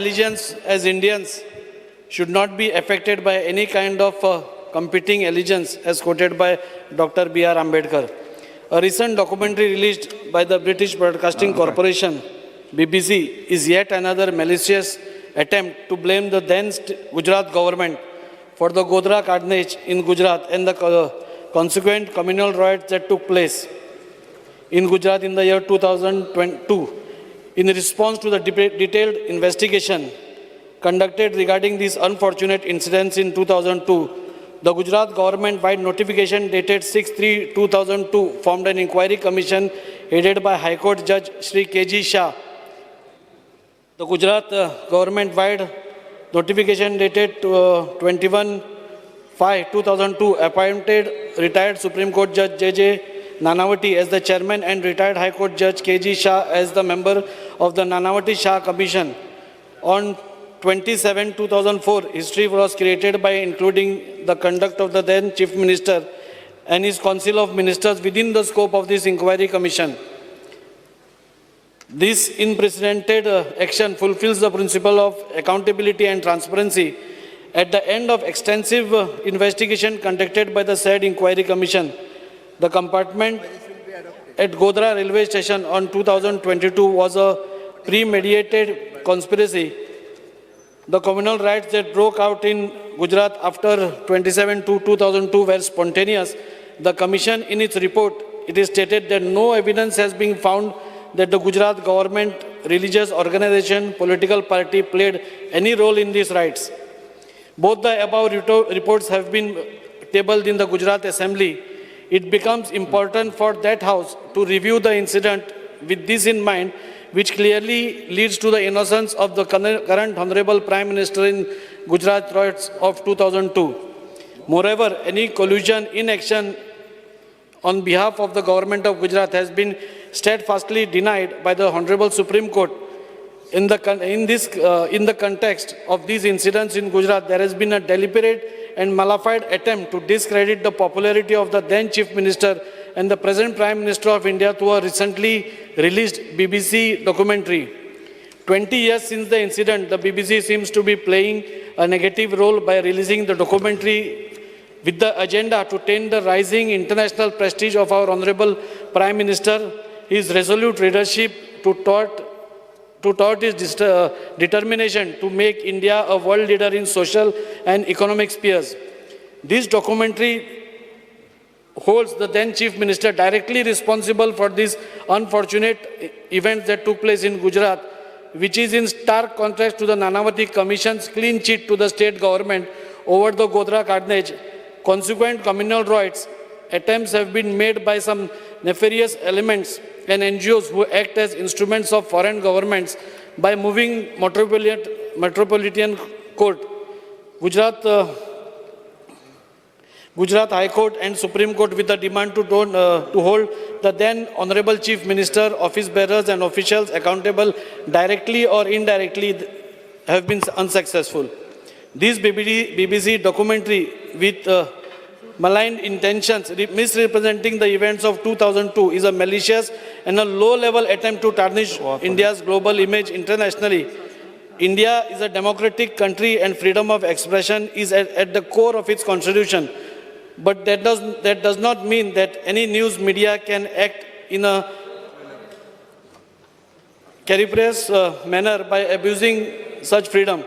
allegiance as Indians should not be affected by any kind of competing allegiance, as quoted by Dr. B.R. Ambedkar. A recent documentary released by the British Broadcasting Corporation, BBC, is yet another malicious attempt to blame the then Gujarat government for the Godhra carnage in Gujarat and the consequent communal riots that took place in Gujarat in the year 2002. In response to the detailed investigation conducted regarding these unfortunate incidents in 2002, the Gujarat government-wide notification dated 6/3/2002 formed an inquiry commission headed by High Court Judge Shri K.G. Shah. The Gujarat government-wide notification dated 21/5/2002 appointed retired Supreme Court Judge J.J. Nanavati as the chairman and retired High Court Judge K.G. Shah as the member of the Nanavati Shah Commission. On 27/2004, history was created by including the conduct of the then Chief Minister and his Council of Ministers within the scope of this inquiry commission. This unprecedented action fulfills the principle of accountability and transparency. At the end of extensive investigation conducted by the said inquiry commission, the compartment at Godhra railway station on 2022 was a premeditated conspiracy. The communal riots that broke out in Gujarat after 27/2/2002 were spontaneous. The commission, in its report, it is stated that no evidence has been found that the Gujarat government, religious organization, political party played any role in these riots. Both the above reports have been tabled in the Gujarat Assembly. It becomes important for that House to review the incident with this in mind, which clearly leads to the innocence of the current Honorable Prime Minister in Gujarat riots of 2002. Moreover, any collusion, inaction on behalf of the government of Gujarat has been steadfastly denied by the Honorable Supreme Court. In the context of these incidents in Gujarat, there has been a deliberate and malified attempt to discredit the popularity of the then Chief Minister and the present Prime Minister of India through a recently released BBC documentary. 20 years since the incident, the BBC seems to be playing a negative role by releasing the documentary with the agenda to taint the rising international prestige of our Honorable Prime Minister, his resolute leadership to thwart his determination to make India a world leader in social and economic spheres. This documentary holds the then Chief Minister directly responsible for these unfortunate events that took place in Gujarat, which is in stark contrast to the Nanavati Commission's clean cheat to the state government over the Godhra carnage. Consequent communal riots attempts have been made by some nefarious elements and NGOs who act as instruments of foreign governments by moving Metropolitan Court, Gujarat High Court and Supreme Court with the demand to hold the then Honorable Chief Minister, office bearers and officials accountable directly or indirectly have been unsuccessful. This BBC documentary with malign intentions misrepresenting the events of 2002 is a malicious and a low-level attempt to tarnish India's global image internationally. India is a democratic country and freedom of expression is at the core of its constitution. But that does not mean that any news media can act in a capricious manner by abusing such freedom.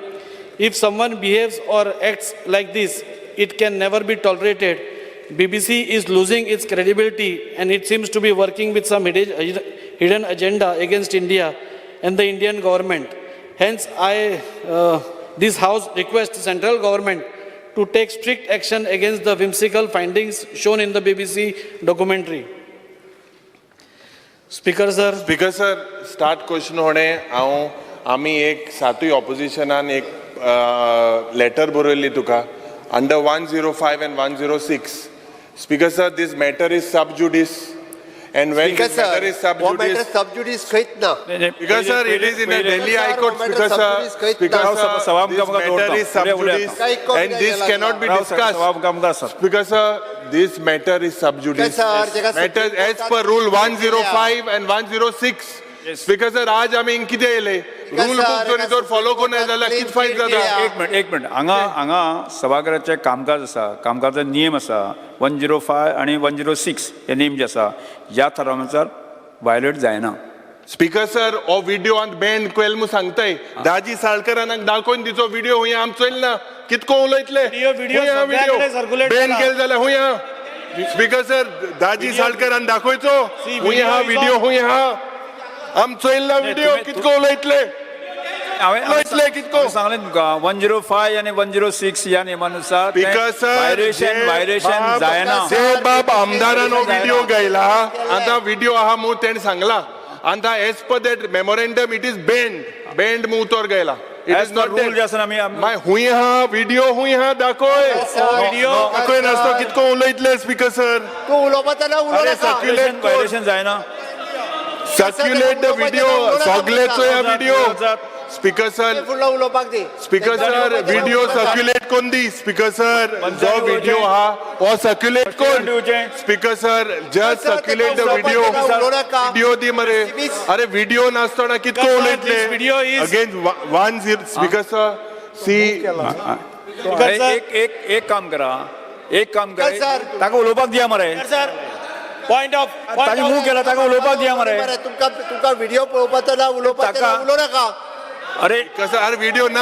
If someone behaves or acts like this, it can never be tolerated. BBC is losing its credibility and it seems to be working with some hidden agenda against India and the Indian government. Hence, this House requests the central government to take strict action against the whimsical findings shown in the BBC documentary. Speaker sir. Speaker sir, start question होणे आमी एक सातूय oppositionan एक letter बरोयल्ली Tuka under 105 and 106. Speaker sir, this matter is sub judice. And when Speaker this matter is sub judice, Speaker sir, it is in a Delhi High Court. Speaker sir, this matter is sub judice, and this cannot be discussed. Speaker sir, this matter is sub judice. Matter as per rule 105 and 106. Speaker sir, आज आमी कितें येले rule book जरी तर follow कोण जाल्यार किती fight जाता. एक मिनिट हांगा सभागृहाचे कामकाज आसा, कामकाजाचे नियम आसा 105 आणि 106 हे नेम जे आसा ह्या थरानुसार वायलेट जायना. स्पीकर सर हो व्हिडिओ आनी बँड केल म्हूण सांगताय. दाजी साळकरांक दाखोवन दिचो व्हिडिओ हुंय आम चोयलना कितको उलयतले बॅन केले जाल्यार हुंय हा. स्पीकर सर दाजी साळकरान दाखोवचो हुंय हा व्हिडिओ हुंय हा आम चोयलना व्हिडिओ कितको उलयतले कितको सांगले तुमका 105 आणि 106 या नियमानुसार स्पीकर सर वायलेशन जायना. जे बाब आमदारान हो व्हिडिओ गायला आता व्हिडिओ आहा म्हणून तेणे सांगला and as per that memorandum it is banned mu utor gaila it is not rule jasan ami my hui ha video hui ha dakoy video dakoy nasto kitko uloitle speaker sir तो उलोवपाना उलोवनाका violation जायना. circulate the video सगळेचो या video speaker sir फुडलो उलोवपाक दी. Speaker sir video circulate कोण दी. Speaker sir जो video हा हो सर्क्युलेट कोण. Speaker sir just circulate the video दी मरे. अरे व्हिडिओ नासतना कितको उलयतले अगेन 10 स्पीकर सर सी एक काम करा ताका उलोवपाक दिया मरे. पॉइंट ऑफ ताजे मूव केला ताका उलोवपाक दिया मरे. तुमका व्हिडिओ पळोवपाचो उलोवपाचो उलोवनाका. अरे कसं अरे व्हिडिओ ना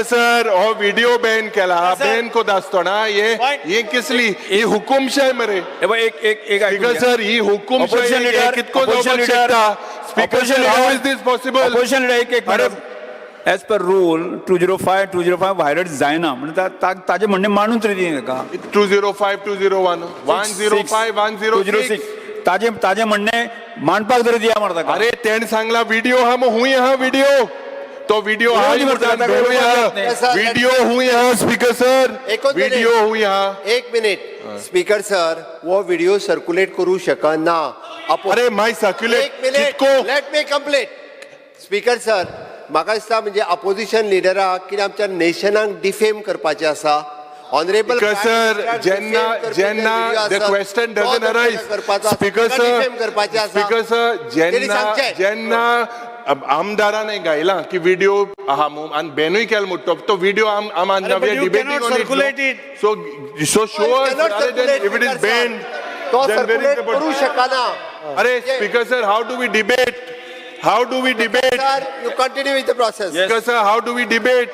सर हो व्हिडिओ बॅन केला बॅन कोत आसतना हे कसली ही हुकुमशाही मरे. स्पीकर सर ही हुकुमशाही कितको जावपाक शकता. Speaker sir how is this possible. As per rule 205 violet जायना म्हणजे ताजे म्हणणे मानून तरी दी का 205 201 105 106 ताजे म्हणणे मांडपाक तरी दिया म्हणता. अरे तेण सांगला व्हिडिओ हा मग हुंय हा व्हिडिओ तो व्हिडिओ हा व्हिडिओ हुंय हा. स्पीकर सर व्हिडिओ हुंय हा. एक मिनिट स्पीकर सर वो व्हिडिओ सर्क्युलेट करू शकना. अरे माय सर्क्युलेट कितको let me complete. Speaker sir म्हाका दिसता म्हणजे अपोजिशन लिडराक कितें आमच्या नेशनाक डिफेम करपाचें आसा. ऑनरेबल सर जेन्ना the question doesn't arise speaker sir जेन्ना आमदारान गायला की व्हिडिओ आहा म्हणून आणि बॅनूय केला म्हणतो तो व्हिडिओ आम debating on it so show if it is banned तो सर्क्युलेट करू शकना. अरे speaker sir how do we debate Sir, you continue with the process. Speaker sir, how do we debate?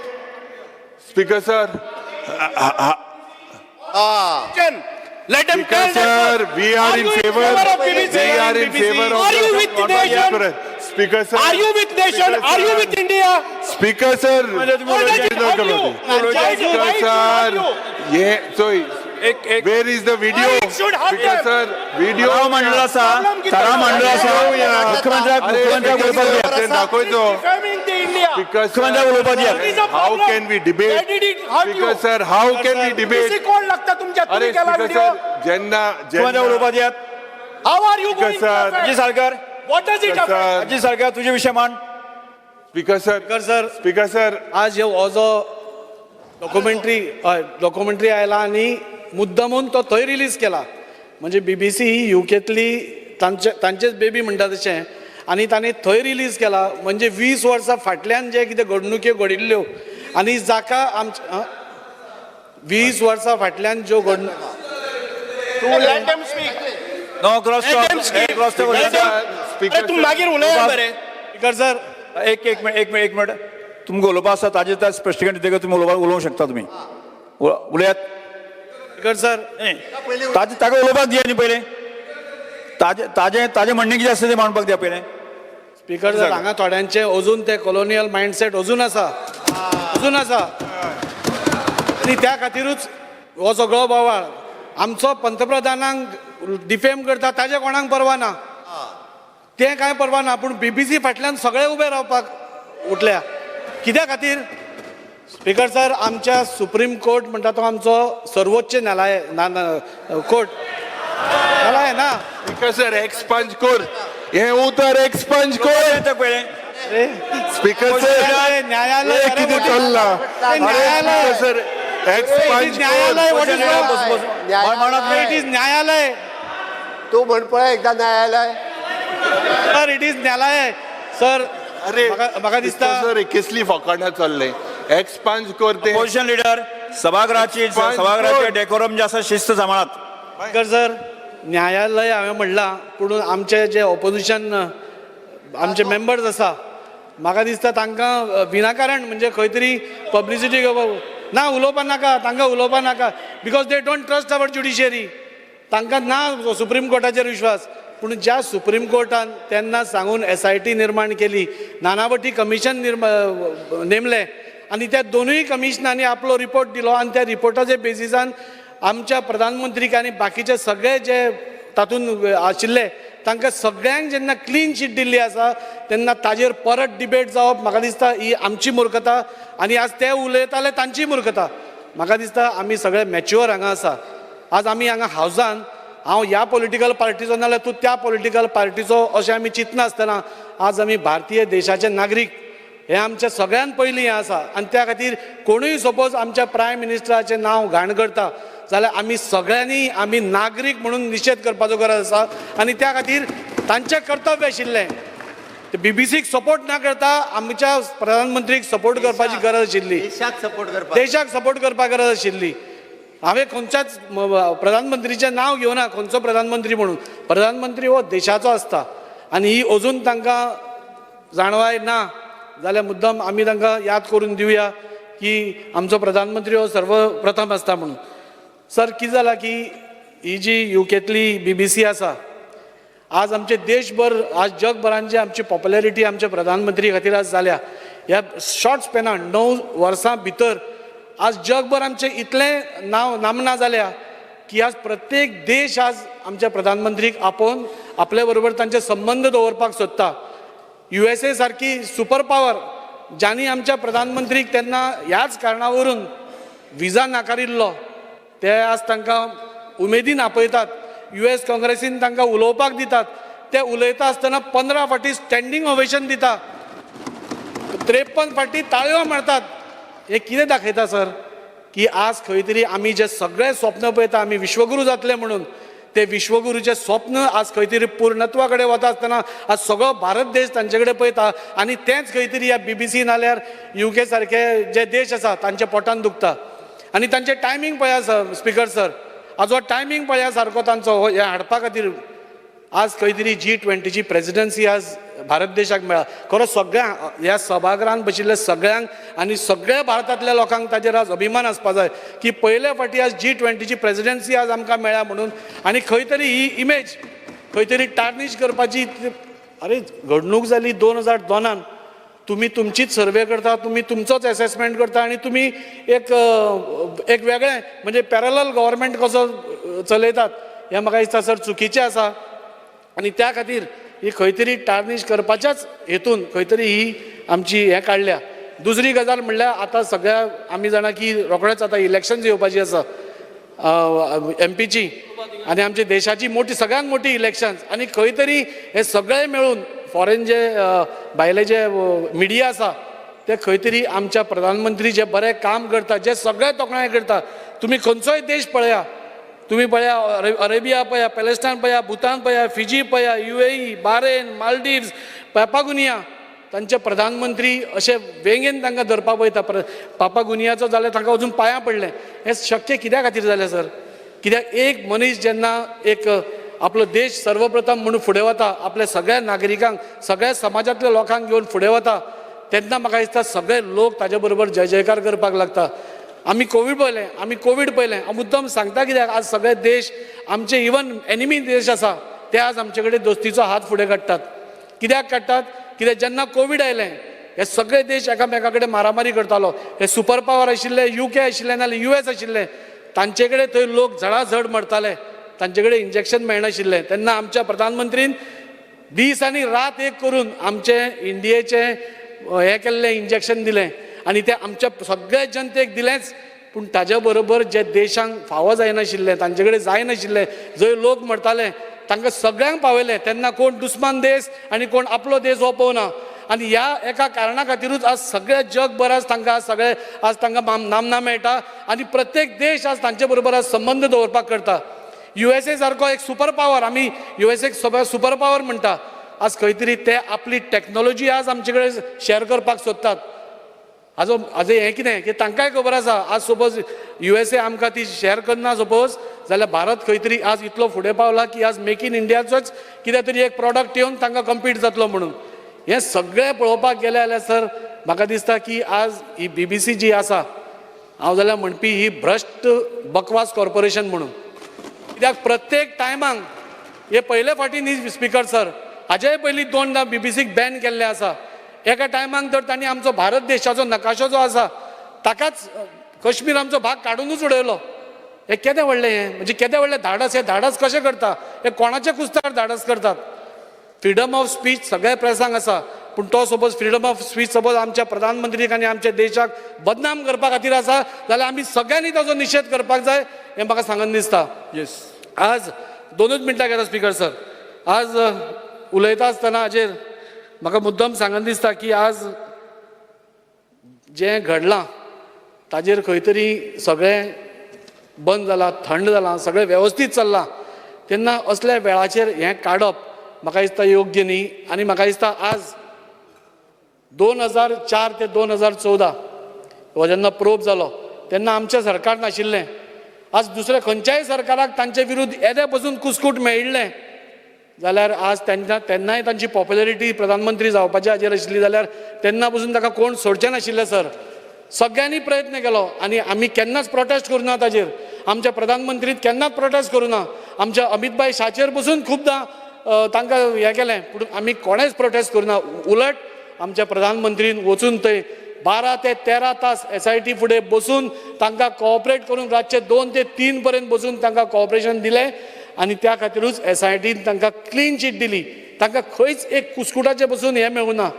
Speaker sir. Let them Speaker sir, we are in favor. We are in favor of. Are you with the nation? Speaker sir. Are you with nation? Are you with India? Speaker sir. Speaker sir. Yeah. So. Where is the video? Speaker sir, video मंडळा सा तारा मंडळा सा मुख्यमंत्री दाखवतो. How can we debate? Speaker sir, how can we debate? कोण लागता तुमच्या अरे स्पीकर सर ज्यांना How are you going? अजी सरकार What does it affect? अजी सरकार तुझे विषय मान. स्पीकर सर आज हो जो डॉक्युमेंटरी आयला आणि मुद्दामून तो थंय रिलीज केला. म्हणजे BBC ही UKतली तांचेच बेबी म्हणटा तशें आनी ताणें थंय रिलीज केला. म्हणजे 20 वर्सां फाटल्यान जे कितें घडणुक्यो घडिल्ल्यो आनी जाका आमच्या 20 वर्सां फाटल्यान ज्यो स्पीकर सर एक मिनिट तुमकां उलोवपा आसा ताजें त्या स्पश्टीकरण दिता तुम्ही उलोवंक शकता तुम्ही उलयात. स्पीकर सर ताका उलोवपाक दिया न्ही पयलें ताजें म्हणणें कितें आसा तें मांडपाक दिया पयलें. स्पीकर सर हांगा थोड्यांचे अजून ते कॉलोनियल मायंडसेट अजून आसा आनी त्या खातीरूच हो सगळो बोवाळ. आमचो पंतप्रधानांक डिफेम करता ताजे कोणाक परवा ना तें कांय परवा ना पूण BBC फाटल्यान सगळे उबे रावपाक उठल्या कित्या खातीर. स्पीकर सर आमच्या सुप्रीम कोर्ट म्हणटा तो आमचो सर्वोच्च न्यायालय कोर्ट न्यायालय ना. स्पीकर सर एक्सपंज कोर हे उतर एक्सपंज कोर पयलें स्पीकर सर न्यायालय किती चल्ला न्यायालय सर एक्सपंज न्यायालय इट इज न्यायालय तूं म्हण पळय एकदां न्यायालय. सर इट इज न्यायालय सर. अरे म्हाका दिसता सर कसली फकाणां चल्ले एक्सपांज करते. अपोजिशन लिडर सभागृहाचे डेकोरम जे आसा शिस्त सांबाळात. सर न्यायालय हांवें म्हणलां पूण आमचे जे ऑपोजिशन आमचे मेंबर्स आसा म्हाका दिसता तांकां विनाकारण म्हणजे खंय तरी पब्लिसिटी ना उलोवपा नाका तांकां उलोवपा नाका because they don't trust our judiciary. तांकां ना सुप्रीम कोर्टाचेर विश्वास. पूण ज्या सुप्रीम कोर्टान तेन्ना सांगून SIT निर्माण केली, नानावटी कमिशन नेमलें आनी त्या दोनूय कमिशनांनी आपलो रिपोर्ट दिलो आनी त्या रिपोर्टाच्या बेसिसान आमच्या प्रधानमंत्रीक आनी बाकीचे सगळे जे तातूंत आशिल्ले तांकां सगळ्यांक जेन्ना क्लीन शीट दिल्ली आसा तेन्ना ताजेर परत डिबेट जावप म्हाका दिसता ही आमची मुर्खता आनी आज ते उलयताले तांची मुर्खता. म्हाका दिसता आमी सगळे मॅच्युअर हांगा आसा. आज आमी हांगा हावजान हांव ह्या पॉलिटिकल पार्टीचो नाल्यार तूं त्या पॉलिटिकल पार्टीचो अशें आमी चिंतनासतना आज आमी भारतीय देशाचे नागरीक हे आमच्या सगळ्यान पयलीं हें आसा आनी त्या खातीर कोणूय सपोज आमच्या प्रायम मिनिस्टराचें नांव घाण करता जाल्यार आमी सगळ्यांनी आमी नागरीक म्हणून निशेध करपाचो गरज आसा आनी त्या खातीर तांचें कर्तव्य आशिल्लें. BBCक सपोर्ट ना करता आमच्या प्रधानमंत्रीक सपोर्ट करपाची गरज आशिल्ली. देशाक सपोर्ट करपाक गरज आशिल्ली. हांवें खंयच्याच प्रधानमंत्रीचें नांव घेवना खंयचो प्रधानमंत्री म्हणून. प्रधानमंत्री हो देशाचो आसता आनी ही अजून तांकां जाणवाय ना जाल्यार मुद्दम आमी तांकां याद करून दिवया की आमचो प्रधानमंत्री हो सर्वप्रथम आसता म्हणून. सर कितें जालां की ही जी UKतली BBC आसा आज आमचे देशभर आज जगभरान जी आमची पॉप्युलॅरिटी आमच्या प्रधानमंत्री खातीर आज जाल्या ह्या शॉर्ट स्पॅनान 9 वर्सां भितर आज जगभर आमचे इतलें नामना जाल्या की आज प्रत्येक देश आज आमच्या प्रधानमंत्रीक आपोवन आपले बरोबर तांचे संबंध दवरपाक सोदता. USA सारकी सुपर पावर ज्यांनी आमच्या प्रधानमंत्रीक तेन्ना ह्याच कारणावरून विजा नाकारिल्लो ते आज तांकां उमेदीन आपयतात. US काँग्रेसीन तांकां उलोवपाक दितात. ते उलयता आसतना 15 फावटी स्टँडींग ओवेशन दिता, 53 फावटी ताळयो मारतात. हे कितें दाखयता सर की आज खंय तरी आमी जे सगळे स्वप्न पळयता आमी विश्वगुरू जातले म्हणून ते विश्वगुरूचे स्वप्न आज खंय तरी पूर्णत्वा कडेन वता आसतना आज सगळो भारत देश तांचे कडेन पळयता आनी तेंच खंय तरी ह्या BBC नाल्यार UK सारके जे देश आसा तांच्या पोटान दुखता. आनी तांचे टायमींग पळया सर स्पिकर सर आज हो टायमींग पळया सारको तांचो हे हाडपा खातीर आज खंय तरी G20ची प्रेसिडेन्सी आज भारत देशाक मेळ्ळा. खरो सगळ्यांक ह्या सभागृहांत बशिल्ल्या सगळ्यांक आनी सगळ्या भारतांतल्या लोकांक ताजेर आज अभिमान आसपा जाय की पयल्या फावटी आज G20ची प्रेसिडेन्सी आज आमकां मेळ्ळ्या म्हणून. आनी खंय तरी ही इमेज खंय तरी टार्निश करपाची. अरे घडणूक जाली 2002 तुम्ही तुमचीच सर्वे करता, तुम्ही तुमचोच असेसमेंट करता आनी तुम्ही एक वेगळें म्हणजे पॅरलल गव्हर्मेंट कसो चलयतात हें म्हाका दिसता सर चुकीचें आसा. आनी त्या खातीर ही खंय तरी टार्निश करपाच्याच हेतून खंय तरी ही आमची हें काडल्या. दुसरी गजाल म्हणल्यार आतां सगळ्या आमी जाणा की रोखडेंच आतां इलेक्शन्स येवपाची आसा MP ची आनी आमच्या देशाची मोठी सगळ्यांत मोठी इलेक्शन्स आनी खंय तरी हे सगळे मेळून फॉरेन जे भायले जे मिडिया आसा ते खंय तरी आमच्या प्रधानमंत्री जे बरें काम करता जे सगळे तोखणाय करता. तुम्ही खंयचोय देश पळया, तुम्ही पळया अरेबिया पळया, पॅलेस्टायन पळया, भूतान पळया, फिजी पळया, UAE, बारेन, मालदीव्स, पापागुनिया तांचे प्रधानमंत्री अशे वेगेन तांकां धरपा पळयता. पापागुनियाचो जाल्यार तांकां अजून पांयां पडलें. हें शक्य कित्या खातीर जालें सर? कित्याक एक मनीस जेन्ना एक आपलो देश सर्वप्रथम म्हणून फुडें वता, आपल्या सगळ्या नागरिकांक सगळ्या समाजांतल्या लोकांक घेवन फुडें वता तेन्ना म्हाका दिसता सगळे लोक ताजे बरोबर जय जयकार करपाक लागता. आमी कोवीड पळयलें. हांव मुद्दम सांगता कित्याक आज सगळे देश आमचे इवन एनिमी देश आसा ते आज आमचे कडेन दोस्तीचो हात फुडें काडटात. कित्याक काडटात? कित्याक जेन्ना कोवीड आयलें हे सगळे देश एकामेका कडेन मारामारी करतालो. हे सुपर पावर आशिल्ले UK आशिल्ले नाल्यार US आशिल्ले तांचे कडेन थंय लोक झडाझड मरताले, तांचे कडेन इंजेक्शन मेळनाशिल्लें. तेन्ना आमच्या प्रधानमंत्रीन दीस आनी रात एक करून आमचे इंडियेचे हे केल्लें इंजेक्शन दिलें आनी तें आमच्या सगळ्या जनतेक दिलेंच. पूण ताज्या बरोबर जे देशांक फावो जायनाशिल्ले, तांचे कडेन जायनाशिल्ले, जंय लोक मरताले तांकां सगळ्यांक पावयले. तेन्ना कोण दुस्मान देश आनी कोण आपलो देश हो पळोवना. आनी ह्या एका कारणा खातीरूच आज सगळे जगभर आज तांकां नामना मेळटा आनी प्रत्येक देश आज तांचे बरोबर आज संबंद दवरपाक करता. USA सारको एक सुपर पॉवर, आमी USA सुपर पॉवर म्हणटा, आज खंय तरी ते आपली टॅक्नॉलॉजी आज आमचे कडेन शेअर करपाक सोदतात. हाजो हें कितें की तांकांय खबर आसा, आज सपोज USA आमकां ती शेअर करना सपोज, जाल्यार भारत खंय तरी आज इतलो फुडें पावला की आज मेक इन इंडियाचोच कितें तरी एक प्रॉडक्ट येवन तांकां कम्पीट जातलो म्हणून. हें सगळें पळोवपाक गेलें जाल्यार सर म्हाका दिसता की आज ही BBC जी आसा, हांव जाल्यार म्हणपी ही भ्रश्ट बकवास कॉर्पोरेशन म्हणून. कित्याक प्रत्येक टायमाक हे पयले फावटी न्ही स्पिकर सर, हाजेय पयलीं 2दा BBCक बॅन केल्लें आसा. एका टायमाक तर तांणी आमचो भारत देशाचो नकाशो जो आसा ताकाच काश्मीर आमचो भाग काडूनच उडयलो. हे केदें व्हडलें हें, म्हणजे केदें व्हडलें धाडस. हे धाडस कशें करता, हे कोणाच्या कुस्तार धाडस करतात. फ्रीडम ऑफ स्पीच सगळ्या प्रेसांक आसा, पूण तो suppose freedom of speech suppose आमच्या प्रधानमंत्रीक आनी आमच्या देशाक बदनाम करपा खातीर आसा जाल्यार आमी सगळ्यांनी ताचो निशेध करपाक जाय, हें म्हाका सांगन दिसता. येस. आज 2च मिनटां घेता स्पिकर सर. आज उलयता आसतना हाजेर म्हाका मुद्दम सांगन दिसता की आज जें घडलां ताजेर खंय तरी सगळें बंद जालां, थंड जालां, सगळें वेवस्थीत चल्लां. तेन्ना असल्या वेळाचेर हें काडप म्हाका दिसता योग्य न्ही. आनी म्हाका दिसता आज 2004 ते 2014 हो जेन्ना प्रोब जालो तेन्ना आमचें सरकार नाशिल्लें. आज दुसऱ्या खंयच्याय सरकाराक तांचे विरुद्ध येदे पसून कुस्कूट मेळिल्लें जाल्यार आज तेन्नाय तांची पॉप्युलरिटी प्रधानमंत्री जावपाच्या हाजेर आशिल्ली जाल्यार तेन्ना पसून ताका कोण सोडचें नाशिल्लें सर. सगळ्यांनी प्रयत्न केलो आनी आमी केन्नाच प्रोटेस्ट करूना ताजेर. आमच्या प्रधानमंत्रीन केन्नाच प्रोटेस्ट करूना. आमच्या अमित भाई शाचेर पसून खुबदां तांकां हें केलें, पूण आमी कोणेच प्रोटेस्ट करूना. उलट आमच्या प्रधानमंत्रीन वचून थंय 12 ते 13 तास SIT फुडें बसून तांकां कोऑपरेट करून रातचे 2 ते 3 पर्यंत बसून तांकां कोऑपरेशन दिलें आनी त्या खातीरूच SITन तांकां क्लीन चीट दिली. तांकां खंयच एक कुस्कुटाचें बसून हें मेळूना.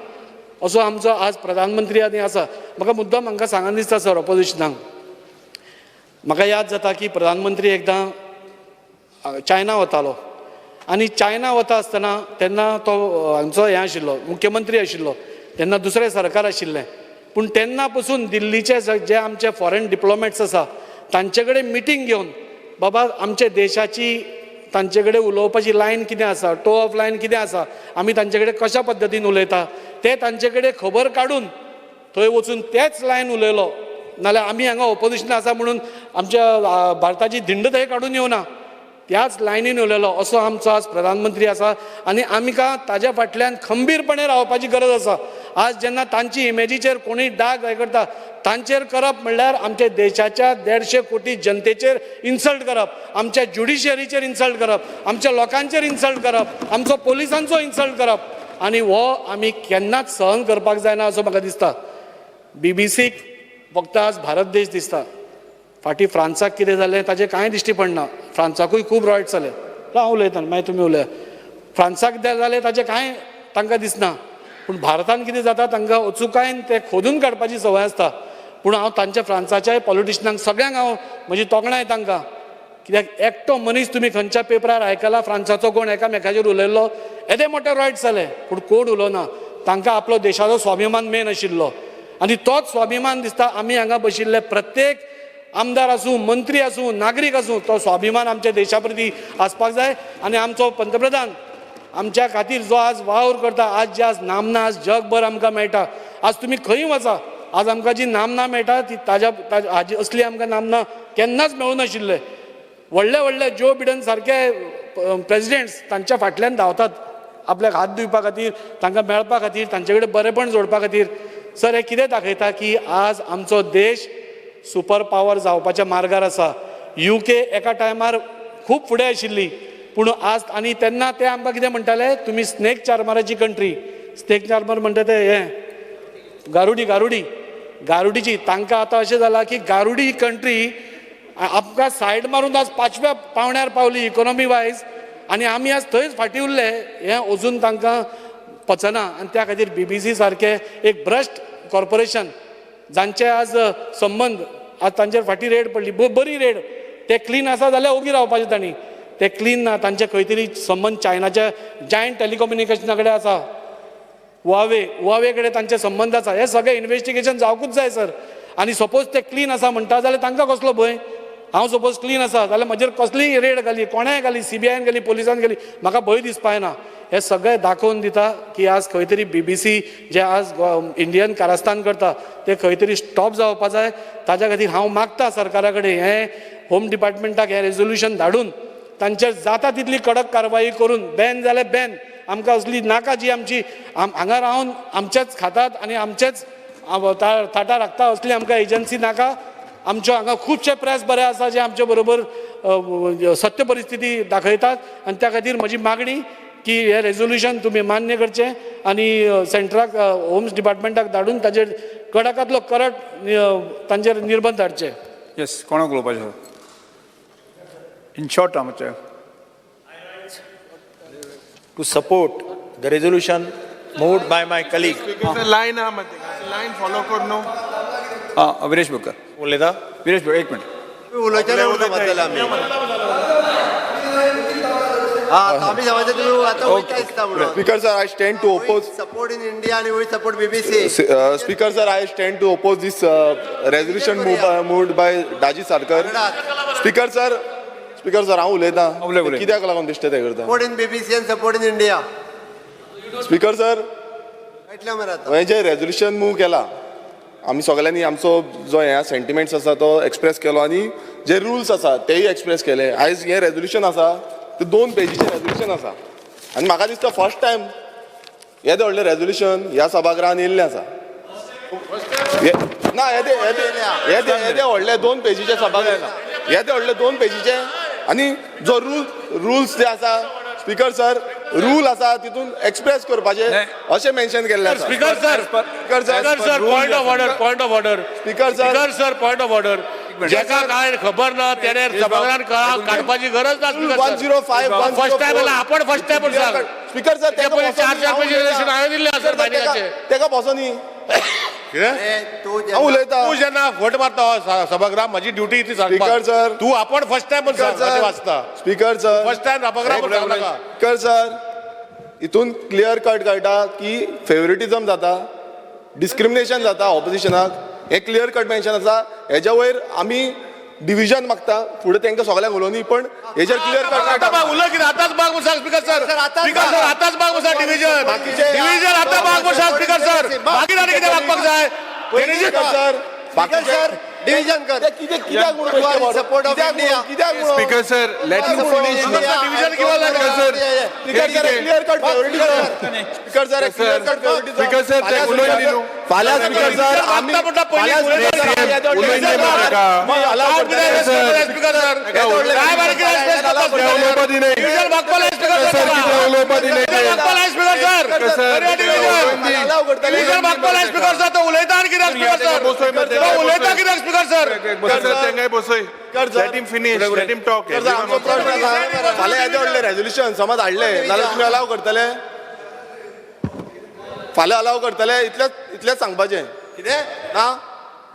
असो आमचो आज प्रधानमंत्री आनी आसा. म्हाका मुद्दम हांकां सांगन दिसता सर ऑपोजिशनाक, म्हाका याद जाता की प्रधानमंत्री एकदां चायना वतालो आनी चायना वता आसतना तेन्ना तो हांगचो हें आशिल्लो, मुख्यमंत्री आशिल्लो. तेन्ना दुसरें सरकार आशिल्लें, पूण तेन्ना पसून दिल्लीचे जे आमचे फॉरेन डिप्लोमॅट्स आसा तांचे कडेन मिटींग घेवन बाबा आमच्या देशाची तांचे कडेन उलोवपाची लायन कितें आसा, टो ऑफ लायन कितें आसा, आमी तांचे कडेन कशा पद्दतीन उलयता ते तांचे कडेन खबर काडून थंय वचून तेच लायन उलयलो. नाल्यार आमी हांगा ऑपोजिशन आसा म्हणून आमच्या भारताची धिंड थंय काडून येवना, त्याच लायनीन उलयलो. असो आमचो आज प्रधानमंत्री आसा आनी आमकां ताज्या फाटल्यान खंबीरपणे रावपाची गरज आसा. आज जेन्ना तांची इमेजीचेर कोणूय डाग हें करता तांचेर करप म्हणल्यार आमच्या देशाच्या 150 कोटी जनतेचेर इन्सल्ट करप, आमच्या ज्युडिशियरीचेर इन्सल्ट करप, आमच्या लोकांचेर इन्सल्ट करप, आमचो पोलिसांचो इन्सल्ट करप. आनी हो आमी केन्नाच सहन करपाक जायना असो म्हाका दिसता. BBCक फक्त आज भारत देश दिसता. फाटीं फ्रांसाक कितें जालें ताजें कांय दिश्टी पडना. फ्रांसाकूय खूब रॉयट जाले. हांव उलयतां मागीर तुमी उलया. फ्रांसाक कितें जालें ताजें कांय तांकां दिसना, पूण भारतान कितें जाता तांकां अचुकायन तें खोदून काडपाची संवय आसता. पूण हांव तांच्या फ्रांसाच्याय पॉलिटिशनांक सगळ्यांक हांव म्हजी तोखणाय तांकां. कित्याक एकटो मनीस तुमी खंयच्या पेपरार आयकला फ्रांसाचो कोण एकामेकाचेर उलयल्लो, येदे मोठे रॉयट जाले, पूण कोण उलोवना. तांकां आपलो देशाचो स्वाभिमान मेन आशिल्लो आनी तोच स्वाभिमान दिसता आमी हांगा बशिल्ले प्रत्येक आमदार आसूं, मंत्री आसूं, नागरीक आसूं, तो स्वाभिमान आमच्या देशा प्रती आसपाक जाय. आनी आमचो पंतप्रधान आमच्या खातीर जो आज वावर करता, आज जे आज नामना आज जगभर आमकां मेळटा. आज तुमी खंय वचा, आज आमकां जी नामना मेळटा ती हाजी असली आमकां नामना केन्नाच मेळूं नाशिल्ले. व्हडले व्हडले जो बिडन सारके प्रेसिडेंट्स तांच्या फाटल्यान धांवतात आपल्याक हात दिवपा खातीर, तांकां मेळपा खातीर, तांचे कडेन बरेपण जोडपा खातीर. सर हें कितें दाखयता की आज आमचो देश सुपर पॉवर जावपाच्या मार्गार आसा. UK एका टायमार खूब फुडें आशिल्ली, पूण आज आनी तेन्ना ते आमकां कितें म्हणटाले, तुमी स्नेक चार्मराची कंट्री. स्नेक चार्मर म्हणटा ते हें गारुडीची. तांकां आतां अशें जालां की गारुडी ही कंट्री आमकां सायड मारून आज 5व्या पावंड्यार पावली इकॉनॉमी वायज आनी आमी आज थंयच फाटीं उरले. हें अजून तांकां पचना आनी त्या खातीर BBC सारके एक भ्रश्ट कॉर्पोरेशन जांचे आज संबंद आज तांचेर फाटीं रेड पडली, बरी रेड, ते क्लीन आसा जाल्यार ओगी रावपाचें तांणी. ते क्लीन ना, तांचे खंय तरी संबंद चायनाच्या जायंट टॅलिकम्युनिकेशना कडेन आसा, हुआवे कडेन तांचे संबंद आसा. हे सगळें इन्व्हेस्टिगेशन जावकूच जाय सर. आनी सपोज ते क्लीन आसा म्हणटा जाल्यार तांकां कसलो भंय. हांव सपोज क्लीन आसा जाल्यार म्हजेर कसलीय रेड घाली, कोणाय घाली, CBIन गेली, पुलिसान गेली, म्हाका भंय दिसपाय ना. हे सगळें दाखोवन दिता की आज खंय तरी BBC जे आज इंडियन कारस्थान करता ते खंय तरी स्टॉप जावपा जाय. ताज्या खातीर हांव मागता सरकारा कडेन हे होम डिपार्टमेंटाक हे रेझोल्युशन धाडून तांचेर जाता तितली कडक कारवाई करून बॅन जाल्यार बॅन. आमकां असली नाका जी आमची हांगा रावन आमचेच खातात आनी आमचेच ताटा राखता असली आमकां एजन्सी नाका. आमच्यो हांगा खुबशे प्रेस बरे आसा जे आमचे बरोबर सत्य परिस्थिती दाखयतात आनी त्या खातीर म्हजी मागणी की हे रेझोल्युशन तुमी मान्य करचें आनी सेंटराक होम डिपार्टमेंटाक धाडून ताचेर कडाकांतलो कडक तांचेर निर्बंध हाडचे. येस, कोणाक उलोवपाचें? इन शॉर्ट आमचे to support the resolution moved by my colleague. Line हा मध्ये लाईन फॉलो कर न्हू. हां, विरेश बोकर उलयता? विरेश बोकर, एक मिनट. उलयताले उलयताले आमी. आमी समजता तुम्ही आता उलयता दिसता म्हणून. Speaker sir, I stand to oppose. Support in India and we support BBC. Speaker sir, I stand to oppose this resolution moved by Daji Sarkar. Speaker sir, हांव उलयतां. उलय. कित्याक लागून दिसता ते करता? Support in BBC and support in India. Speaker sir, इतल्या मरात. हांवें जे रेझोल्युशन मूव केला, आमी सगळ्यांनी आमचो जो हे सेंटिमेंट्स आसा तो एक्सप्रेस केलो आनी जे रुल्स आसा तेय एक्सप्रेस केले. आयज हे रेझोल्युशन आसा ते 2 पेजीचें रेझोल्युशन आसा आनी म्हाका दिसता फर्स्ट टायम येदें व्हडलें रेझोल्युशन ह्या सभागृहान येयल्लें आसा. ना येदें व्हडलें 2 पेजीचें सभागृह, येदें व्हडलें 2 पेजीचें आनी जो रुल्स जे आसा स्पीकर सर रूल आसा तितून एक्सप्रेस करपाचे अशें मेन्शन केल्लें आसा. Speaker sir point of order speaker point of order जेका काय खबर ना त्याने सभागृहान काडपाची गरज ना. 105 फर्स्ट टाइम आपण फर्स्ट टाइम स्पीकर सर ते पयलीं 4 पेजी रेझोल्युशन हांवें दिल्लें आसा मायनिकाचें. तेका बसो न्ही. हांव उलयतां. तू जेन्ना फट मारता सभागृह माझी ड्युटी ती स्पीकर सर तू आपण फर्स्ट टाइम वाचता. स्पीकर सर फर्स्ट टाइम सभागृह स्पीकर सर हितून क्लियर कट कळटा की फेवरेटिझम जाता, डिस्क्रिमिनेशन जाता ऑपोजिशनाक. हे क्लियर कट मेन्शन आसा. हेज्या वयर आमी डिव्हिजन मागता फुडें तांकां सगळ्यांक उलोवनी पण हेजेर क्लियर कट उलय कितें आतांच माग म्हणसा स्पीकर सर आतांच माग म्हणसा डिव्हिजन आतां माग म्हणसा स्पीकर सर. मागीर आनी कितें मागपाक जाय? सर डिव्हिजन कर. कित्याक support of India. Speaker sir let me finish. Division किंवा clear cut speaker sir clear cut speaker sir ते उलोय न्हू. फाल्यां स्पीकर सर आमी स्पीकर सर काय बारीक उलोवपाची न्ही. डिव्हिजन मागपाक लाय स्पीकर सर. उलोवपाची न्ही. मागपाक लाय स्पीकर सर. डिव्हिजन मागपाक लाय स्पीकर सर. तो उलयता आनी कित्याक स्पीकर सर? तो उलयता कित्याक स्पीकर सर? तेंगाय बसय. Let him finish. Let him talk. फाल्यां येदें व्हडलें रेझोल्युशन समज हाडलें जाल्यार तुमी अलाव करतले? फाल्यां अलाव करतले? इतलेंच सांगपाचें. कितें? ना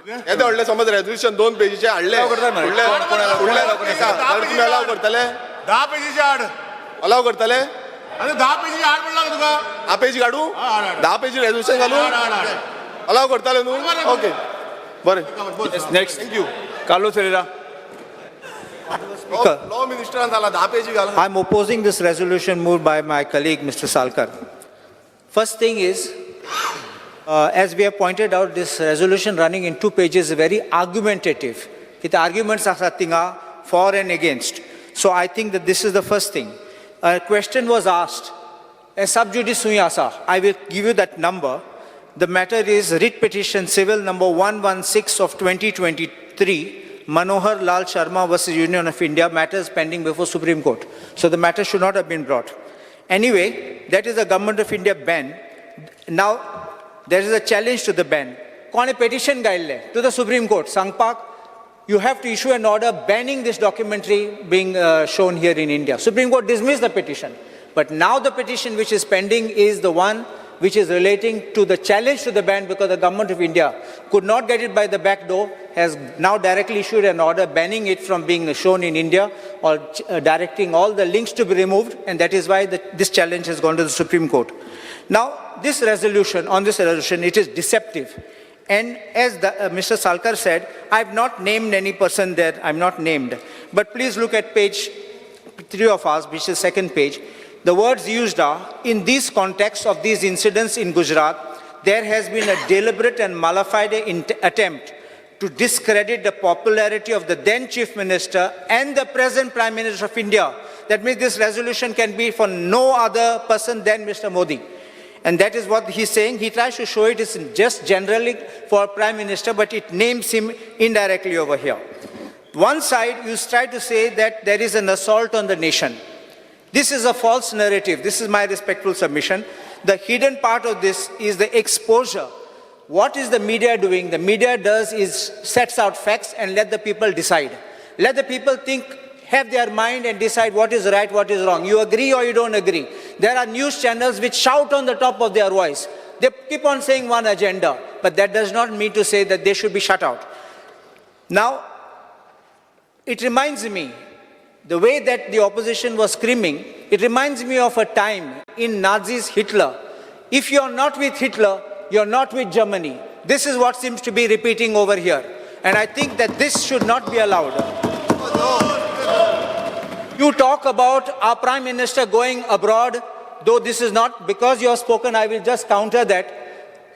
येदें व्हडलें समज रेझोल्युशन 2 पेजीचें हाडलें फुडल्या तुमी अलाव करतले? 10 पेजीचे हाड. अलाव करतले? आनी 10 पेजीचे हाड म्हणला तुका. 10 पेजी काडू? 10 पेजी रेझोल्युशन घालू? अलाव करतले न्हू? ओके बरें. Next Carlos Herrera. लॉ मिनिस्टरान जाला 10 पेजी घालून. I'm opposing this resolution moved by my colleague, Mr. Salkar. First thing is, as we have pointed out, this resolution running in 2 pages is very argumentative. The arguments are tinga for and against. So I think that this is the first thing. A question was asked, a sub judice hui asa. I will give you that number. The matter is writ petition civil number 116 of 2023. Manohar Lal Sharma versus Union of India, matters pending before Supreme Court. So the matter should not have been brought. Anyway, that is a Government of India ban. Now, there is a challenge to the ban. Kone petition gaile to the Supreme Court. Sangpak, you have to issue an order banning this documentary being shown here in India. Supreme Court dismissed the petition. But now the petition which is pending is the one which is relating to the challenge to the ban, because the Government of India could not get it by the back door, has now directly issued an order banning it from being shown in India, or directing all the links to be removed, and that is why this challenge has gone to the Supreme Court. Now, on this resolution, it is deceptive. And as Mr. Salkar said, I've not named any person there, I'm not named. But please look at page 3 of ours, which is second page. The words used are, in these contexts of these incidents in Gujarat, there has been a deliberate and malified attempt to discredit the popularity of the then Chief Minister and the present Prime Minister of India. That means this resolution can be for no other person than Mr. Modi. And that is what he's saying. He tries to show it is just generally for Prime Minister, but it names him indirectly over here. One side, you try to say that there is an assault on the nation. This is a false narrative. This is my respectful submission. The hidden part of this is the exposure. What is the media doing? The media does is sets out facts and let the people decide. Let the people think, have their mind and decide what is right, what is wrong. You agree or you don't agree. There are news channels which shout on the top of their voice. They keep on saying one agenda, but that does not mean to say that they should be shut out. Now, it reminds me, the way that the opposition was screaming, it reminds me of a time in Nazis Hitler. If you're not with Hitler, you're not with Germany. This is what seems to be repeating over here. And I think that this should not be allowed. You talk about our Prime Minister going abroad, though this is not, because you have spoken, I will just counter that.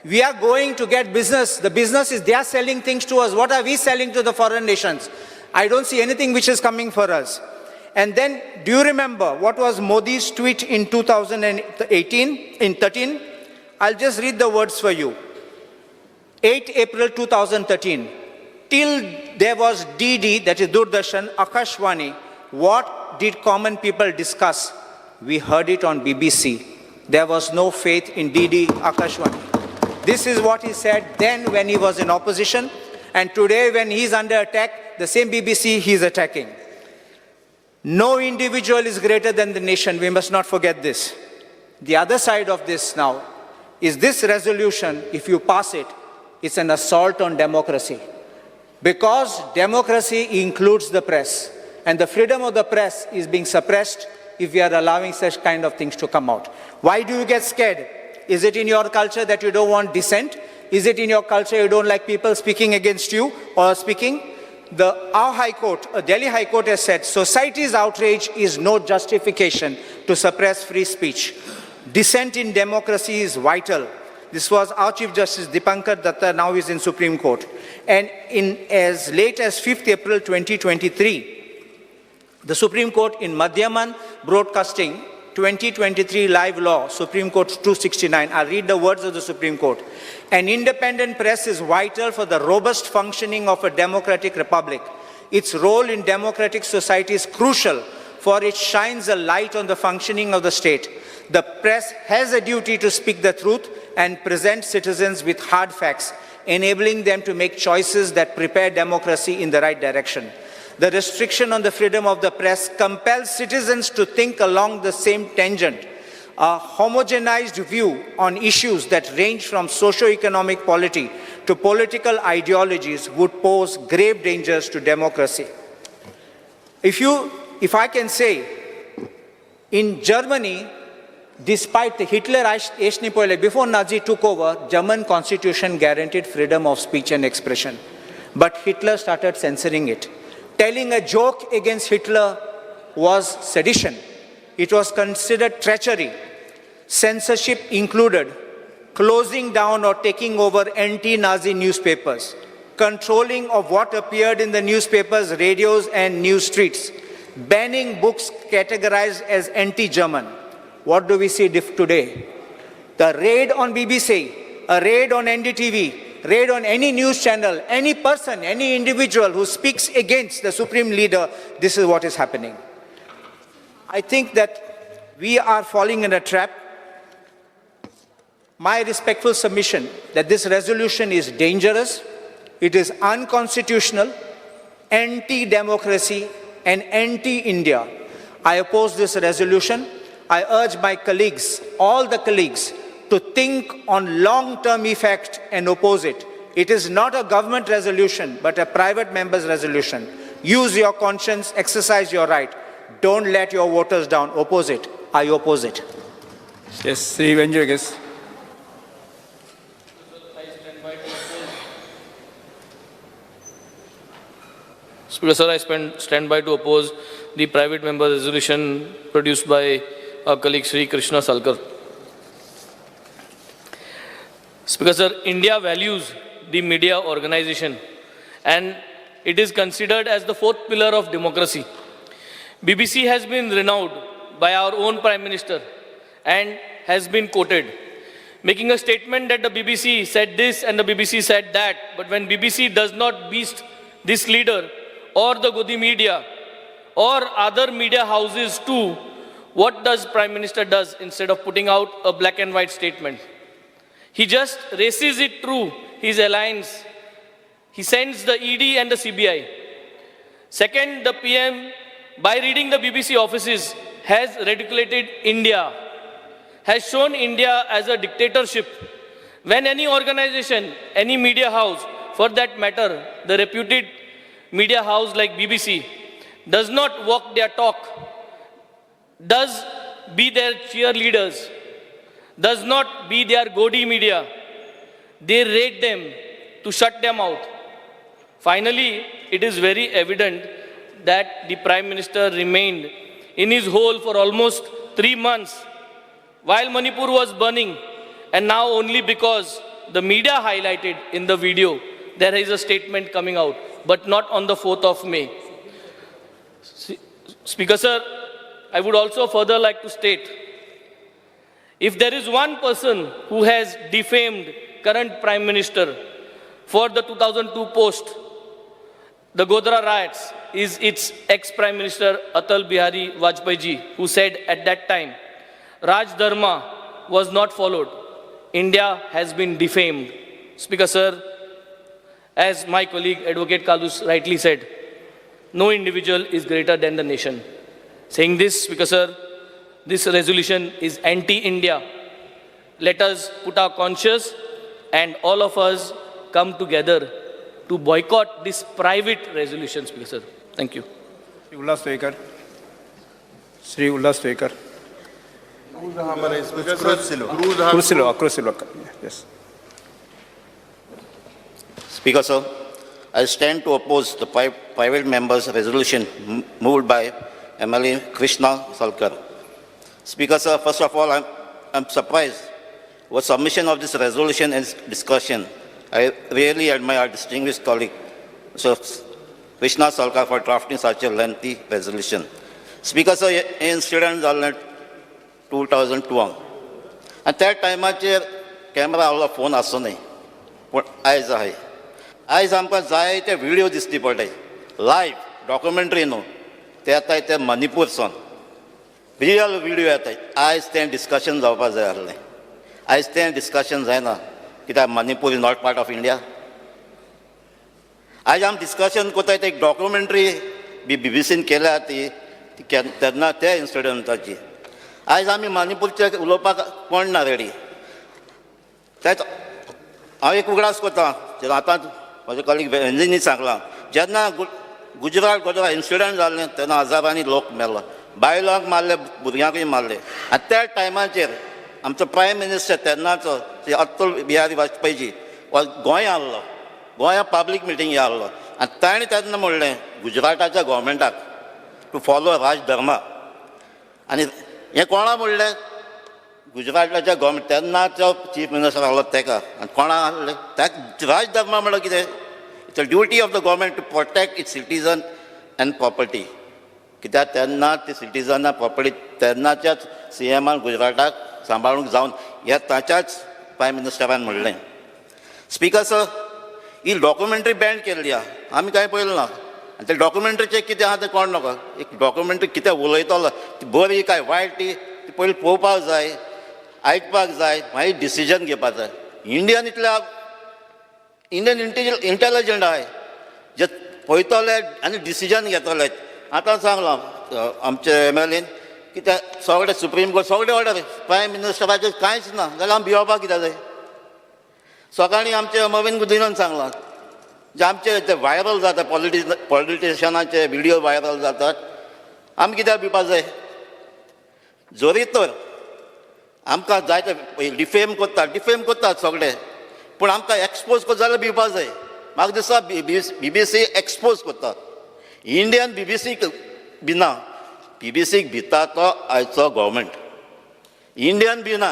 We are going to get business. The business is they are selling things to us. What are we selling to the foreign nations? I don't see anything which is coming for us. And then, do you remember what was Modi's tweet in 2013? I'll just read the words for you. 8 April 2013. Till there was DD, that is Doordarshan, Akashwani, what did common people discuss? We heard it on BBC. There was no faith in DD Akashwani. This is what he said then when he was in opposition, and today when he's under attack, the same BBC he's attacking. No individual is greater than the nation. We must not forget this. The other side of this now is this resolution, if you pass it, it's an assault on democracy. Because democracy includes the press, and the freedom of the press is being suppressed if we are allowing such kind of things to come out. Why do you get scared? Is it in your culture that you don't want dissent? Is it in your culture you don't like people speaking against you or speaking? Our High Court, Delhi High Court has said, society's outrage is no justification to suppress free speech. Dissent in democracy is vital. This was our Chief Justice Dipankar Datta, now is in Supreme Court. And in as late as 5th April 2023, the Supreme Court in Madhyaman Broadcasting 2023 live law, Supreme Court 269. I'll read the words of the Supreme Court. An independent press is vital for the robust functioning of a democratic republic. Its role in democratic society is crucial, for it shines a light on the functioning of the state. The press has a duty to speak the truth and present citizens with hard facts, enabling them to make choices that prepare democracy in the right direction. The restriction on the freedom of the press compels citizens to think along the same tangent. A homogenized view on issues that range from socio-economic polity to political ideologies would pose grave dangers to democracy. If I can say, in Germany, despite the Hitler-Eichner, before Nazi took over, German constitution guaranteed freedom of speech and expression. But Hitler started censoring it. Telling a joke against Hitler was sedition. It was considered treachery. Censorship included closing down or taking over anti-Nazi newspapers, controlling of what appeared in the newspapers, radios, and news streets, banning books categorized as anti-German. What do we see today? The raid on BBC, a raid on NDTV, raid on any news channel, any person, any individual who speaks against the supreme leader, this is what is happening. I think that we are falling in a trap. My respectful submission that this resolution is dangerous, it is unconstitutional, anti-democracy, and anti-India. I oppose this resolution. I urge my colleagues, all the colleagues, to think on long-term effect and oppose it. It is not a government resolution, but a private member's resolution. Use your conscience, exercise your right. Don't let your voters down. Oppose it. I oppose it. Yes, Sri Venjagis. Speaker, sir, I stand by to oppose the private member resolution produced by our colleague Sri Krishna Salkar. Speaker, sir, India values the media organization and it is considered as the fourth pillar of democracy. BBC has been renowned by our own Prime Minister and has been quoted, making a statement that the BBC said this and the BBC said that, but when BBC does not beat this leader or the Godi media or other media houses too, what does Prime Minister does instead of putting out a black and white statement? He just races it through his alliance. He sends the ED and the CBI. Second, the PM, by reading the BBC offices, has ridiculed India, has shown India as a dictatorship. When any organization, any media house, for that matter, the reputed media house like BBC, does not walk their talk, does be their cheerleaders, does not be their Godi media, they rate them to shut them out. Finally, it is very evident that the Prime Minister remained in his hole for almost 3 months while Manipur was burning, and now only because the media highlighted in the video, there is a statement coming out, but not on the 4th of May. Speaker, sir, I would also further like to state, if there is one person who has defamed current Prime Minister for the 2002 post, the Godhra riots, is its ex-Prime Minister Atal Bihari Vajpayee ji, who said at that time, Raj Dharma was not followed. India has been defamed. Speaker, sir, as my colleague Advocate Kalus rightly said, no individual is greater than the nation. Saying this, Speaker, sir, this resolution is anti-India. Let us put our conscience and all of us come together to boycott this private resolution, Speaker, sir. Thank you. Sri Ullas Tvekar. Sri Ullas Tvekar. Cruz. Yes. Speaker, sir, I stand to oppose the private members' resolution moved by MLA Krishna Salkar. Speaker, sir, first of all, I'm surprised with submission of this resolution and discussion. I really admire our distinguished colleague, Sir Krishna Salkar, for drafting such a lengthy resolution. Speaker, sir, हे incident जालें 2002 आणि त्या टायमाचेर camera आसलो, phone आसो न्ही, पूण आयज आहे. आयज आमकां जाय ते व्हिडिओ दिसती पडटाय, लायव्ह डॉक्युमेंटरी न्हू, ते येताय ते मणिपूरसून रियल व्हिडिओ येताय. आयज तें डिस्कशन जावपाक जाय आसलें. आयज तें डिस्कशन जायना, कित्याक Manipur is not part of India. आयज आमी डिस्कशन कोताय ते एक डॉक्युमेंटरी बीबीसीन केल्या ती तेन्ना त्या इन्सिडंटाची. आयज आमी मणिपूरचे उलोवपाक कोण ना रेडी. तेच हांव एक उगडास कोता, आतां म्हजे कॉलीग वेंजीनी सांगलां, जेन्ना गुजरात गोदरा इन्सिडंट जाल्लें तेन्ना हजारांनी लोक मेलो, बायलांक मारले, भुरग्यांकूय मारले. आनी त्या टायमाचेर आमचो प्रायम मिनिस्टर तेन्नाचो अटल बिहारी वाजपेयी जी हो गोंया आसलो, गोंया पब्लीक मिटींग आसलो, आनी ताणें तेन्ना म्हणलें गुजराताच्या गोवोरमेंटाक टू फॉलो राज धर्मा. आनी हें कोणा म्हणलें? गुजराताच्या गोवोरमेंट तेन्नाचो चीफ मिनिस्टर आसलो तेका. आनी कोणा आहलें? ताका राज धर्मा म्हणल्यार कितें? It's a duty of the government to protect its citizen and property. कित्याक तेन्ना ती सिटीजन प्रॉपर्टी तेन्नाच्याच CMान गुजराताक सांबाळूंक जावन हें ताच्याच प्रायम मिनिस्टरान म्हणलें. स्पीकर, सर, ही डॉक्युमेंटरी बॅन केल्ली आहा, आमी कांय पळयलें ना. आनी ते डॉक्युमेंटरीचें कितें आहा तें कोण नाका. एक डॉक्युमेंटरी कितें उलयतलो, ती बरी काय वायट ती पयलीं पळोवपाक जाय, आयकपाक जाय, मागीर डिसिजन घेवपाक जाय. इंडियन इंटेलिजंट आहाय जे पळयतले आनी डिसिजन घेतले. आतां सांगलां आमचे MLAन की ते सगळे सुप्रीम कोर्ट सगळे ऑर्डर प्रायम मिनिस्टराचें कांयच ना, जाल्यार आमी भिवपाक कितें जाय? सकाळीं आमचे मवीन गुदिनान सांगलां जे आमचे ते व्हायरल जाता, पॉलिटिशियनाचे व्हिडिओ व्हायरल जातात, आमी कित्याक भिवपाक जाय? जोरी तर आमकां जाय ते डिफेम कोत्तात सगळे, पूण आमकां एक्सपोज कोत जाल्यार भिवपाक जाय. म्हाका दिसता BBC एक्सपोज कोत्ता. इंडियन बीबीसीक बिना बीबीसीक भिता तो आयचो गव्हर्मेंट. इंडियन बिना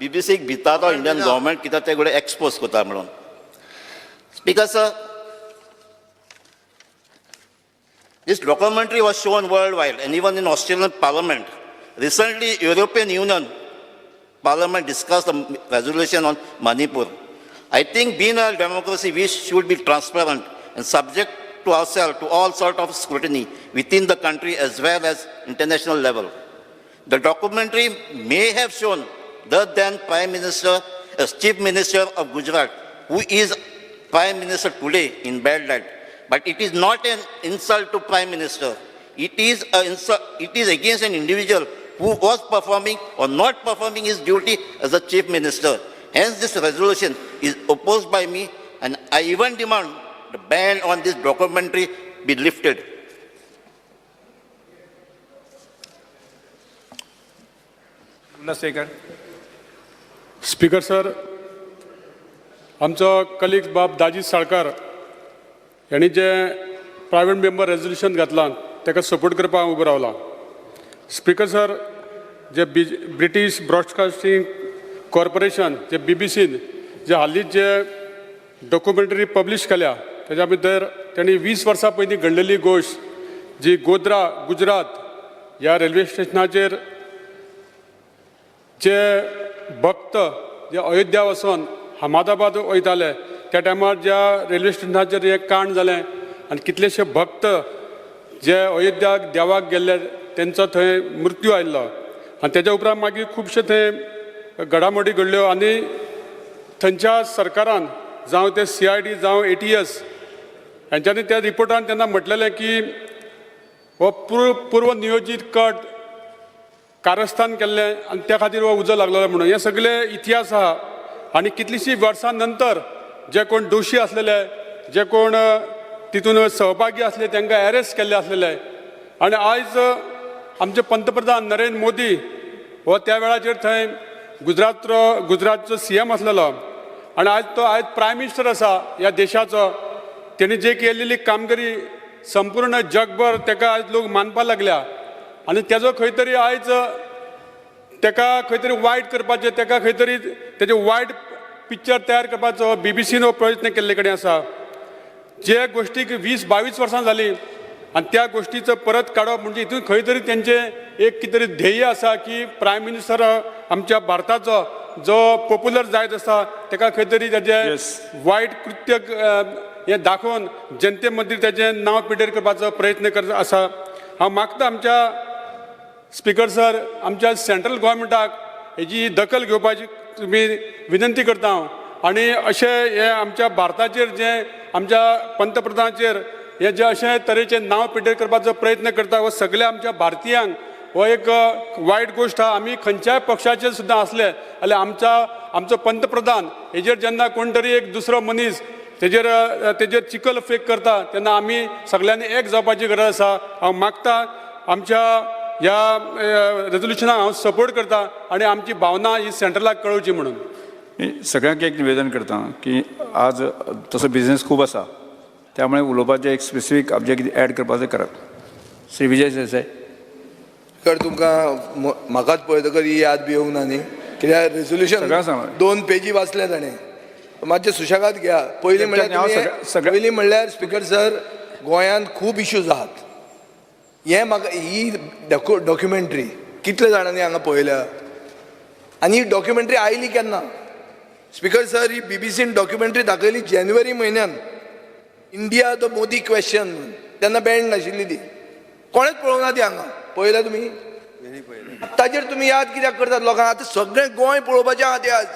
बीबीसीक भिता तो इंडियन गव्हर्मेंट कित्याक ते कडेन एक्सपोज करता म्हणून. Speaker sir, this documentary was shown worldwide and even in Australian Parliament. Recently, European Union Parliament discussed a resolution on Manipur. I think being a democracy, we should be transparent and subject to ourselves to all sorts of scrutiny within the country as well as international level. The documentary may have shown the then Prime Minister as Chief Minister of Gujarat, who is Prime Minister today in bad light. But it is not an insult to Prime Minister. It is against an individual who was performing or not performing his duty as a Chief Minister. Hence, this resolution is opposed by me, and I even demand the ban on this documentary be lifted. Speaker sir, आमचो colleague बाब दाजी साळकार यांनी जे private member resolution घातलां ताका support करपाक हांव उबो रावला. स्पीकर सर, जे ब्रिटीश ब्रॉडकास्टिंग कॉर्पोरेशन जे बीबीसीन जे हालींच जे डॉक्युमेंटरी पब्लीश केल्या ताच्या भितर त्यांनी 20 वर्सां पयलीं घडलेली गोश्ट जी गोध्रा गुजरात ह्या रेल्वे स्टेशनाचेर जे भक्त जे अयोध्या वचून अहमदाबाद वयताले त्या टायमार ज्या रेल्वे स्टेशनाचेर हे कांड जालें आनी कितलेशे भक्त जे अयोध्याक देवाक गेल्ले तेंचो थंय मृत्यू आयिल्लो आनी तेज्या उपरांत मागीर खुबशे थंय घडामोडी घडल्यो आनी थंयच्या सरकारान जावं ते CID जावं ATS हांच्यांनी त्या रिपोर्टान तेन्ना म्हटलेलें की हो पूर्व नियोजीत कट कारस्थान केल्लें आनी त्या खातीर हो उजो लागलेलो म्हणून. हे सगळे इतिहास आहा आनी कितलींशीं वर्सां नंतर जे कोण दोशी आसलेले जे कोण तितून सहभागी आसले तांकां अरेस्ट केल्ले आसलेले आनी आयज आमचे पंतप्रधान नरेंद्र मोदी हो त्या वेळाचेर थंय गुजरातचो CM आसलेलो आनी आयज तो प्रायम मिनिस्टर आसा ह्या देशाचो. तेणी जे केलेली कामगिरी संपूर्ण जगभर ताका आयज लोक मानपाक लागल्या आनी तेजो खंय तरी आयज ताका खंय तरी वायट करपाचें ताका खंय तरी तेजे वायट पिक्चर तयार करपाचो BBCन हो प्रयत्न केल्ले कडेन आसा. जे गोष्टीक 20-22 वर्सां जालीं आनी त्या गोष्टीचो परत काडप म्हणजे हितून खंय तरी तेंचे एक कितें तरी ध्येय आसा की प्रायम मिनिस्टर आमच्या भारताचो जो पॉप्युलर जायत आसा ताका खंय तरी तेजे वायट कृत्य हे दाखोवन जनते मदीं तेजें नांव पिड्यार करपाचो प्रयत्न करता आसा. हांव मागता आमच्या स्पीकर सर आमच्या सेंट्रल गव्हर्मेंटाक हेजी दखल घेवपाची तुमी विनंती करता हांव. आनी अशें हे आमच्या भारताचेर जे आमच्या पंतप्रधानाचेर हे जे अशे तरेचे नांव पिड्यार करपाचो प्रयत्न करता हो सगळ्या आमच्या भारतीयांक हो एक वायट गोश्ट आहा. आमी खंयच्याय पक्षाचे सुद्दां असले जाल्यार आमचो पंतप्रधान हेजेर जेन्ना कोण तरी एक दुसरो मनीस तेजेर चिखल फेक करता तेन्ना आमी सगळ्यांनी एक जावपाची गरज आसा. हांव मागता आमच्या ह्या रेजोल्युशनाक हांव सपोर्ट करता आनी आमची भावना ही सेंट्रलाक कळोवची म्हणून. सगळ्यांक एक निवेदन करता की आज तसो बिझनेस खूब आसा त्यामुळे उलोवपाचें एक स्पेसिफीक ऑब्जेक्ट ॲड करपाचें करप. श्री विजय देसाय. तर तुमकां म्हाकाच पळयतकर ही याद बी येवंक ना न्ही कित्याक रेजोल्युशन 2 पेजी वाचले ताणें. मातशें सुशेगाद घेया. पयलीं म्हणल्यार स्पीकर सर गोंयांत खूब इश्यूज आहात. हे म्हाका ही डॉक्युमेंटरी कितले जाणांनी हांगा पळयल्या आनी ही डॉक्युमेंटरी आयली केन्ना. स्पीकर सर ही BBCन डॉक्युमेंटरी दाखयली जानेवारी म्हयन्यान. इंडिया द मोदी क्वेश्चन तेन्ना बँड नाशिल्ली ती. कोणेच पळोवंक ना ती हांगा. पळयल्या तुमी ताजेर तुमी याद कित्याक करतात लोकांक. आतां सगळें गोंय पळोवपाचें आहा तें आज.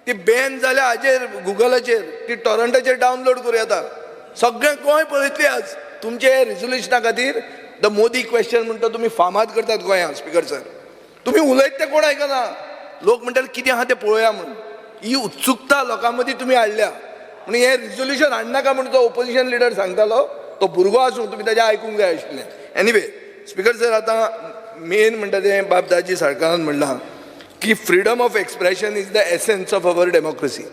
ती बॅन जाल्या हाजेर गुगलाचेर ती टॉरंटाचेर डावनलोड करूं येता. सगळें गोंय पळयतली आज तुमचे रेजोल्युशना खातीर. द मोदी क्वेश्चन म्हणटा तुमी फामाद करतात गोंयांत. स्पीकर सर तुमी उलयत तें कोण आयकना. लोक म्हणटाले कितें आहा तें पळोवया म्हणून. ही उत्सुकता लोकां मदीं तुमी हाडल्या म्हणून हें रिजोल्युशन हाडनाका म्हणून जो ओपोजिशन लिडर सांगतालो तो भुरगो आसूं तुमी ताचें आयकूंक जाय आशिल्लें. एनिवे स्पीकर सर आतां मेन म्हणटा तें बाबदाजी साळकारान म्हणलां की freedom of expression is the essence of our democracy.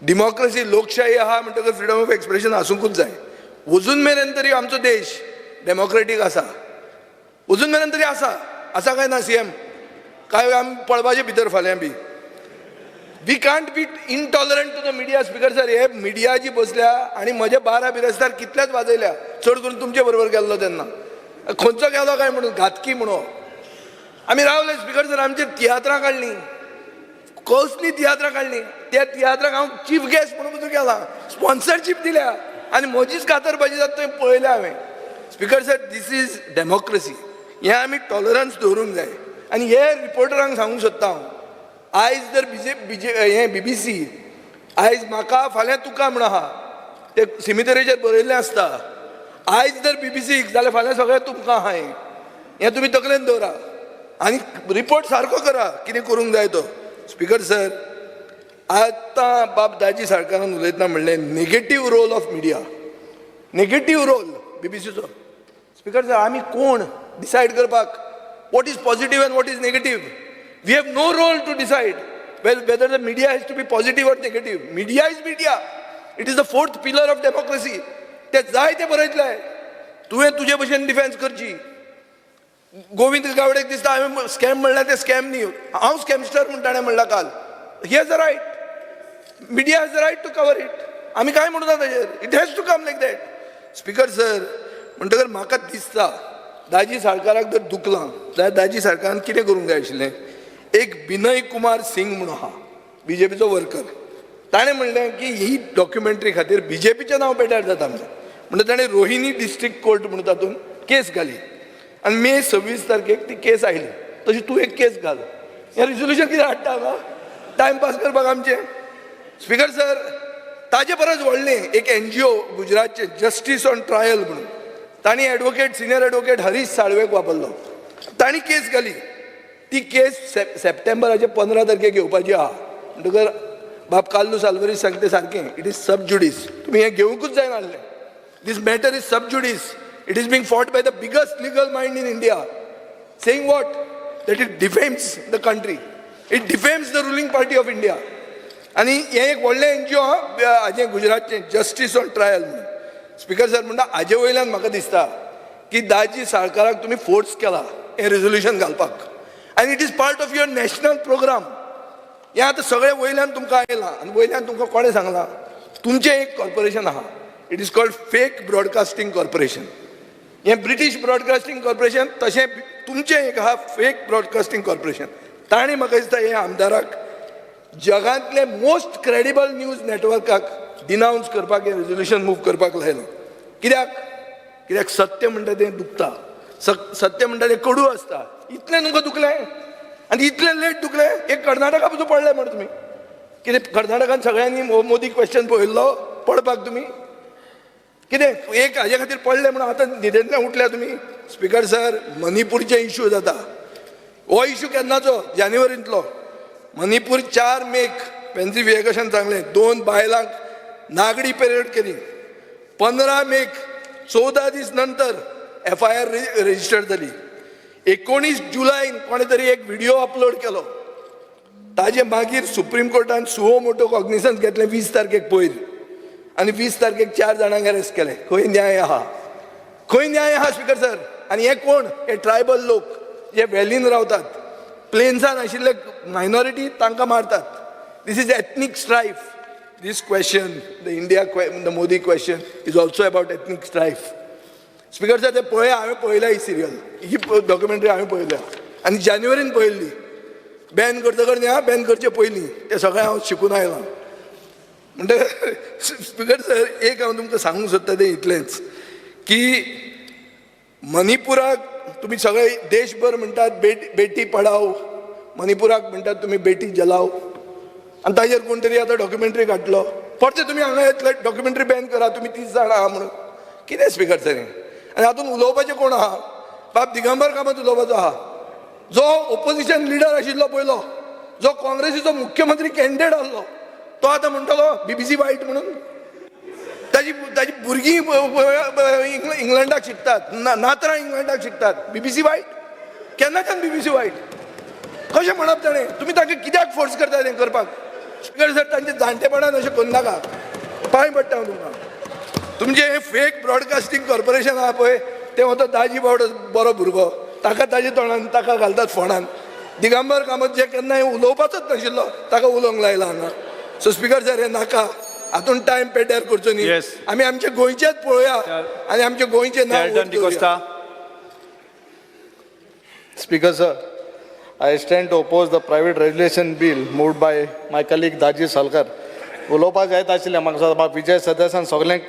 Democracy लोकशाही आहा म्हणटकच फ्रीडम ऑफ एक्सप्रेशन आसूंकूच जाय. अजून मेरेन तरी आमचो देश डेमोक्रेटीक आसा, अजून मेरेन तरी आसा काय ना सीएम? काय आमी पळपाचे भितर फाल्यां बी? We can't be intolerant to the media. Speaker sir, हे मिडिया जी बसल्या आणि म्हजे 12 बिरेस्तार कितल्याच वाजयल्या, चड करून तुमचे बरोबर गेल्लो तेन्ना. खंयचो गेलो काय म्हणून घातकी म्हणून आमी रावले. स्पीकर सर, आमचे तियात्रां काडलीं, कसली तियात्रां काडलीं. त्या तियात्राक हांव चीफ गेस्ट म्हणून पसून गेला, स्पॉन्सरशीप दिल्या आनी म्हजीच कातरबाजी जाता थंय पळयलें हांवें. Speaker sir, this is democracy. हे आमी टॉलरन्स दवरूंक जाय. आनी हे रिपोर्टरांक सांगूंक सोदता हांव, आयज जर हे BBC आयज म्हाका फाल्यां तुका म्हण आहा ते सिमितरेचेर बरयल्लें आसता. आयज जर BBC जाल्यार फाल्यां सगळें तुमकां आहा. हें तुमी तकलेन दवरा आनी रिपोर्ट सारको करा कितें करूंक जाय तो. स्पीकर सर, आतां बाब दाजी साळकारान उलयतना म्हणलें negative role of media, negative role BBCचो. स्पीकर सर, आमी कोण डिसायड करपाक what is positive and what is negative? We have no role to decide whether the media has to be positive or negative. Media is media. It is the fourth pillar of democracy. ते जाय ते बरयतले, तुवें तुजे भशेन defence करची. गोविंद गावडेक दिसता हांवें scam म्हणल्यार ते स्कॅम न्ही, हांव स्कॅमस्टर म्हण ताणें म्हणलां काल. He has a right, media has a right to cover it. आमी काय म्हणूं ना ताजेर, it has to come like that. Speaker sir, म्हणटकर म्हाका दिसता दाजी साळकाराक जर दुखलां जाल्यार दाजी साळकारान कितें करूंक जाय आशिल्लें. एक विनय कुमार सिंग म्हणून आहा BJPचो वर्कर, ताणें म्हणलें की ही डॉक्युमेंटरी खातीर BJPचें नांव पेड्यार जाता म्हणून ताणें रोहिणी डिस्ट्रिक्ट कोर्ट म्हणून तातूंत केस घाली आनी मे 26 तारखेक ती केस आयली. तशी तूं एक केस घाल. हें रिजोल्युशन कितें हाडटा हांगा टायमपास करपाक आमचें? स्पीकर सर, ताजे परस व्हडलें एक NGO गुजरातचें जस्टीस ऑन ट्रायल म्हणून, तांणी सिनियर एडवोकेट हरीश साळवेक वापरलो. तांणी केस घाली. ती केस सप्टेंबराचे 15 तारखेक येवपाची आहा. म्हणटकर बाब काल्लू सालवरीस सांगता सारकें, इट इज सब जुडीस. तुमी हें घेवंकूच जाय नासलें. This matter is sub judice. It is being fought by the biggest legal mind in India, saying what? That it defames the country, it defames the ruling party of India. आनी हें एक व्हडलें NGO हाजें गुजरातचें justice on trial म्हणून. Speaker sir, म्हणटा हाजे वयल्यान म्हाका दिसता की दाजी साळकाराक तुमी फोर्स केला हें रेजोल्युशन घालपाक, आनी it is part of your national program. हें आतां सगळें वयल्यान तुमकां आयलां आनी वयल्यान तुमकां कोणें सांगलां? तुमचें एक कॉर्पोरेशन आहा, it is called fake broadcasting corporation. हें ब्रिटीश ब्रॉडकास्टींग कॉर्पोरेशन, तशें तुमचें एक आहा फेक ब्रॉडकास्टींग कॉर्पोरेशन. ताणें म्हाका दिसता हे आमदाराक जगांतले मोस्ट क्रेडिबल न्यूज नेटवर्काक डिनावन्स करपाक हें रेजोल्युशन मूव करपाक लायलो. कित्याक सत्य म्हणटा तें दुखता, सत्य म्हणटा तें कडू आसता. इतलें तुमकां दुखलें आनी इतलें लेट दुखलें. एक कर्नाटका पसून पडलें म्हण तुमी. कितें कर्नाटकान सगळ्यांनी मोदी क्वेश्चन पळयल्लो पडपाक तुमी? कितें एक हाजे खातीर पडलें म्हणून आतां न्हिदेंतल्यान उठल्या तुमी? स्पीकर सर, मणिपूरचे इश्यू जाता. हो इश्यू केन्नाचो? जानेवारींतलो. मणिपूर 4 मेक पेन्सी विवेकाशन सांगलें 2 बायलांक नागडी पॅरेड केली. 15 मेक 14 दीस नंतर FIR रजिस्टर जाली. 19 जुलैन कोणे तरी एक व्हिडिओ अपलोड केलो. ताजे मागीर सुप्रीम कोर्टान सुओ मोटो कॉग्निसन्स घेतलें 20 तारखेक पयर आनी 20 तारखेक 4 जाणांक अरेस्ट केलें. खंय न्याय आहा? खंय न्याय आहा स्पीकर सर? आनी हे कोण? हे ट्रायबल लोक जे व्हॅलीन रावतात, प्लेन्सान आशिल्ले मायनॉरिटी तांकां मारतात. This is ethnic strife. This question, the Modi question, is also about ethnic strife. Speaker sir, ते हांवें पळयल्या ही सिरियल, ही डॉक्युमेंटरी हांवें पळयल्या आनी जानेवारीन पळयल्ली. बॅन करतकर न्ही, बॅन करचे पयलीं तें सगळें हांव शिकून आयलां. म्हणटकीर स्पीकर सर, एक हांव तुमकां सांगूंक सोदता तें इतलेंच की मणिपुराक तुमी सगळे देशभर म्हणटात बेटी पढाओ, मणिपुराक म्हणटात तुमी बेटी जलाओ, आनी ताजेर कोण तरी आतां डॉक्युमेंटरी काडलो. परते तुमी हांगा येतले डॉक्युमेंटरी बॅन करा, तुमी 30 जाणां आहा म्हणून. कितें स्पीकर सर हें? आनी हातूंत उलोवपाचें कोण आहा? बाब दिगंबर कामत उलोवपाचो आहा, जो ओपोजिशन लिडर आशिल्लो पयलो, जो काँग्रेसीचो मुख्यमंत्री कॅन्डिडेट आसलो, तो आतां म्हणटलो BBC वायट म्हणून. ताजी भुरगीं इंग्लंडाक शिकतात, नातरां इंग्लंडाक शिकतात. BBC वायट? केन्नाच्यान BBC वायट? कशें म्हणप ताणें? तुमी ताका कित्याक फोर्स करतात हें करपाक? स्पीकर सर, तांचे जाणटेपणान अशें करूं नाका. पांय पडटा हांव तुमकां. तुमचे हे फेक ब्रॉडकास्टिंग कॉर्पोरेशन आहा पळय ते म्हणटा दाजी बावडो बरो भुरगो ताका ताजे तोंडान ताका घालतात फोंडान. दिगंबर कामत जे केन्नाय उलोवपाचोच नाशिल्लो ताका उलोवंक लायला हांगा. सो स्पीकर सर हे नाका हातून टायम पेड्यार करचो न्ही. आमी आमचे गोंयचेच पळोवया आनी आमचे गोंयचे नांव. Speaker sir, I stand to oppose the private regulation bill moved by my colleague Daji Salkar. उलोवपाक जायत आशिल्लें म्हाका विजय सदस्यान सगळ्यांक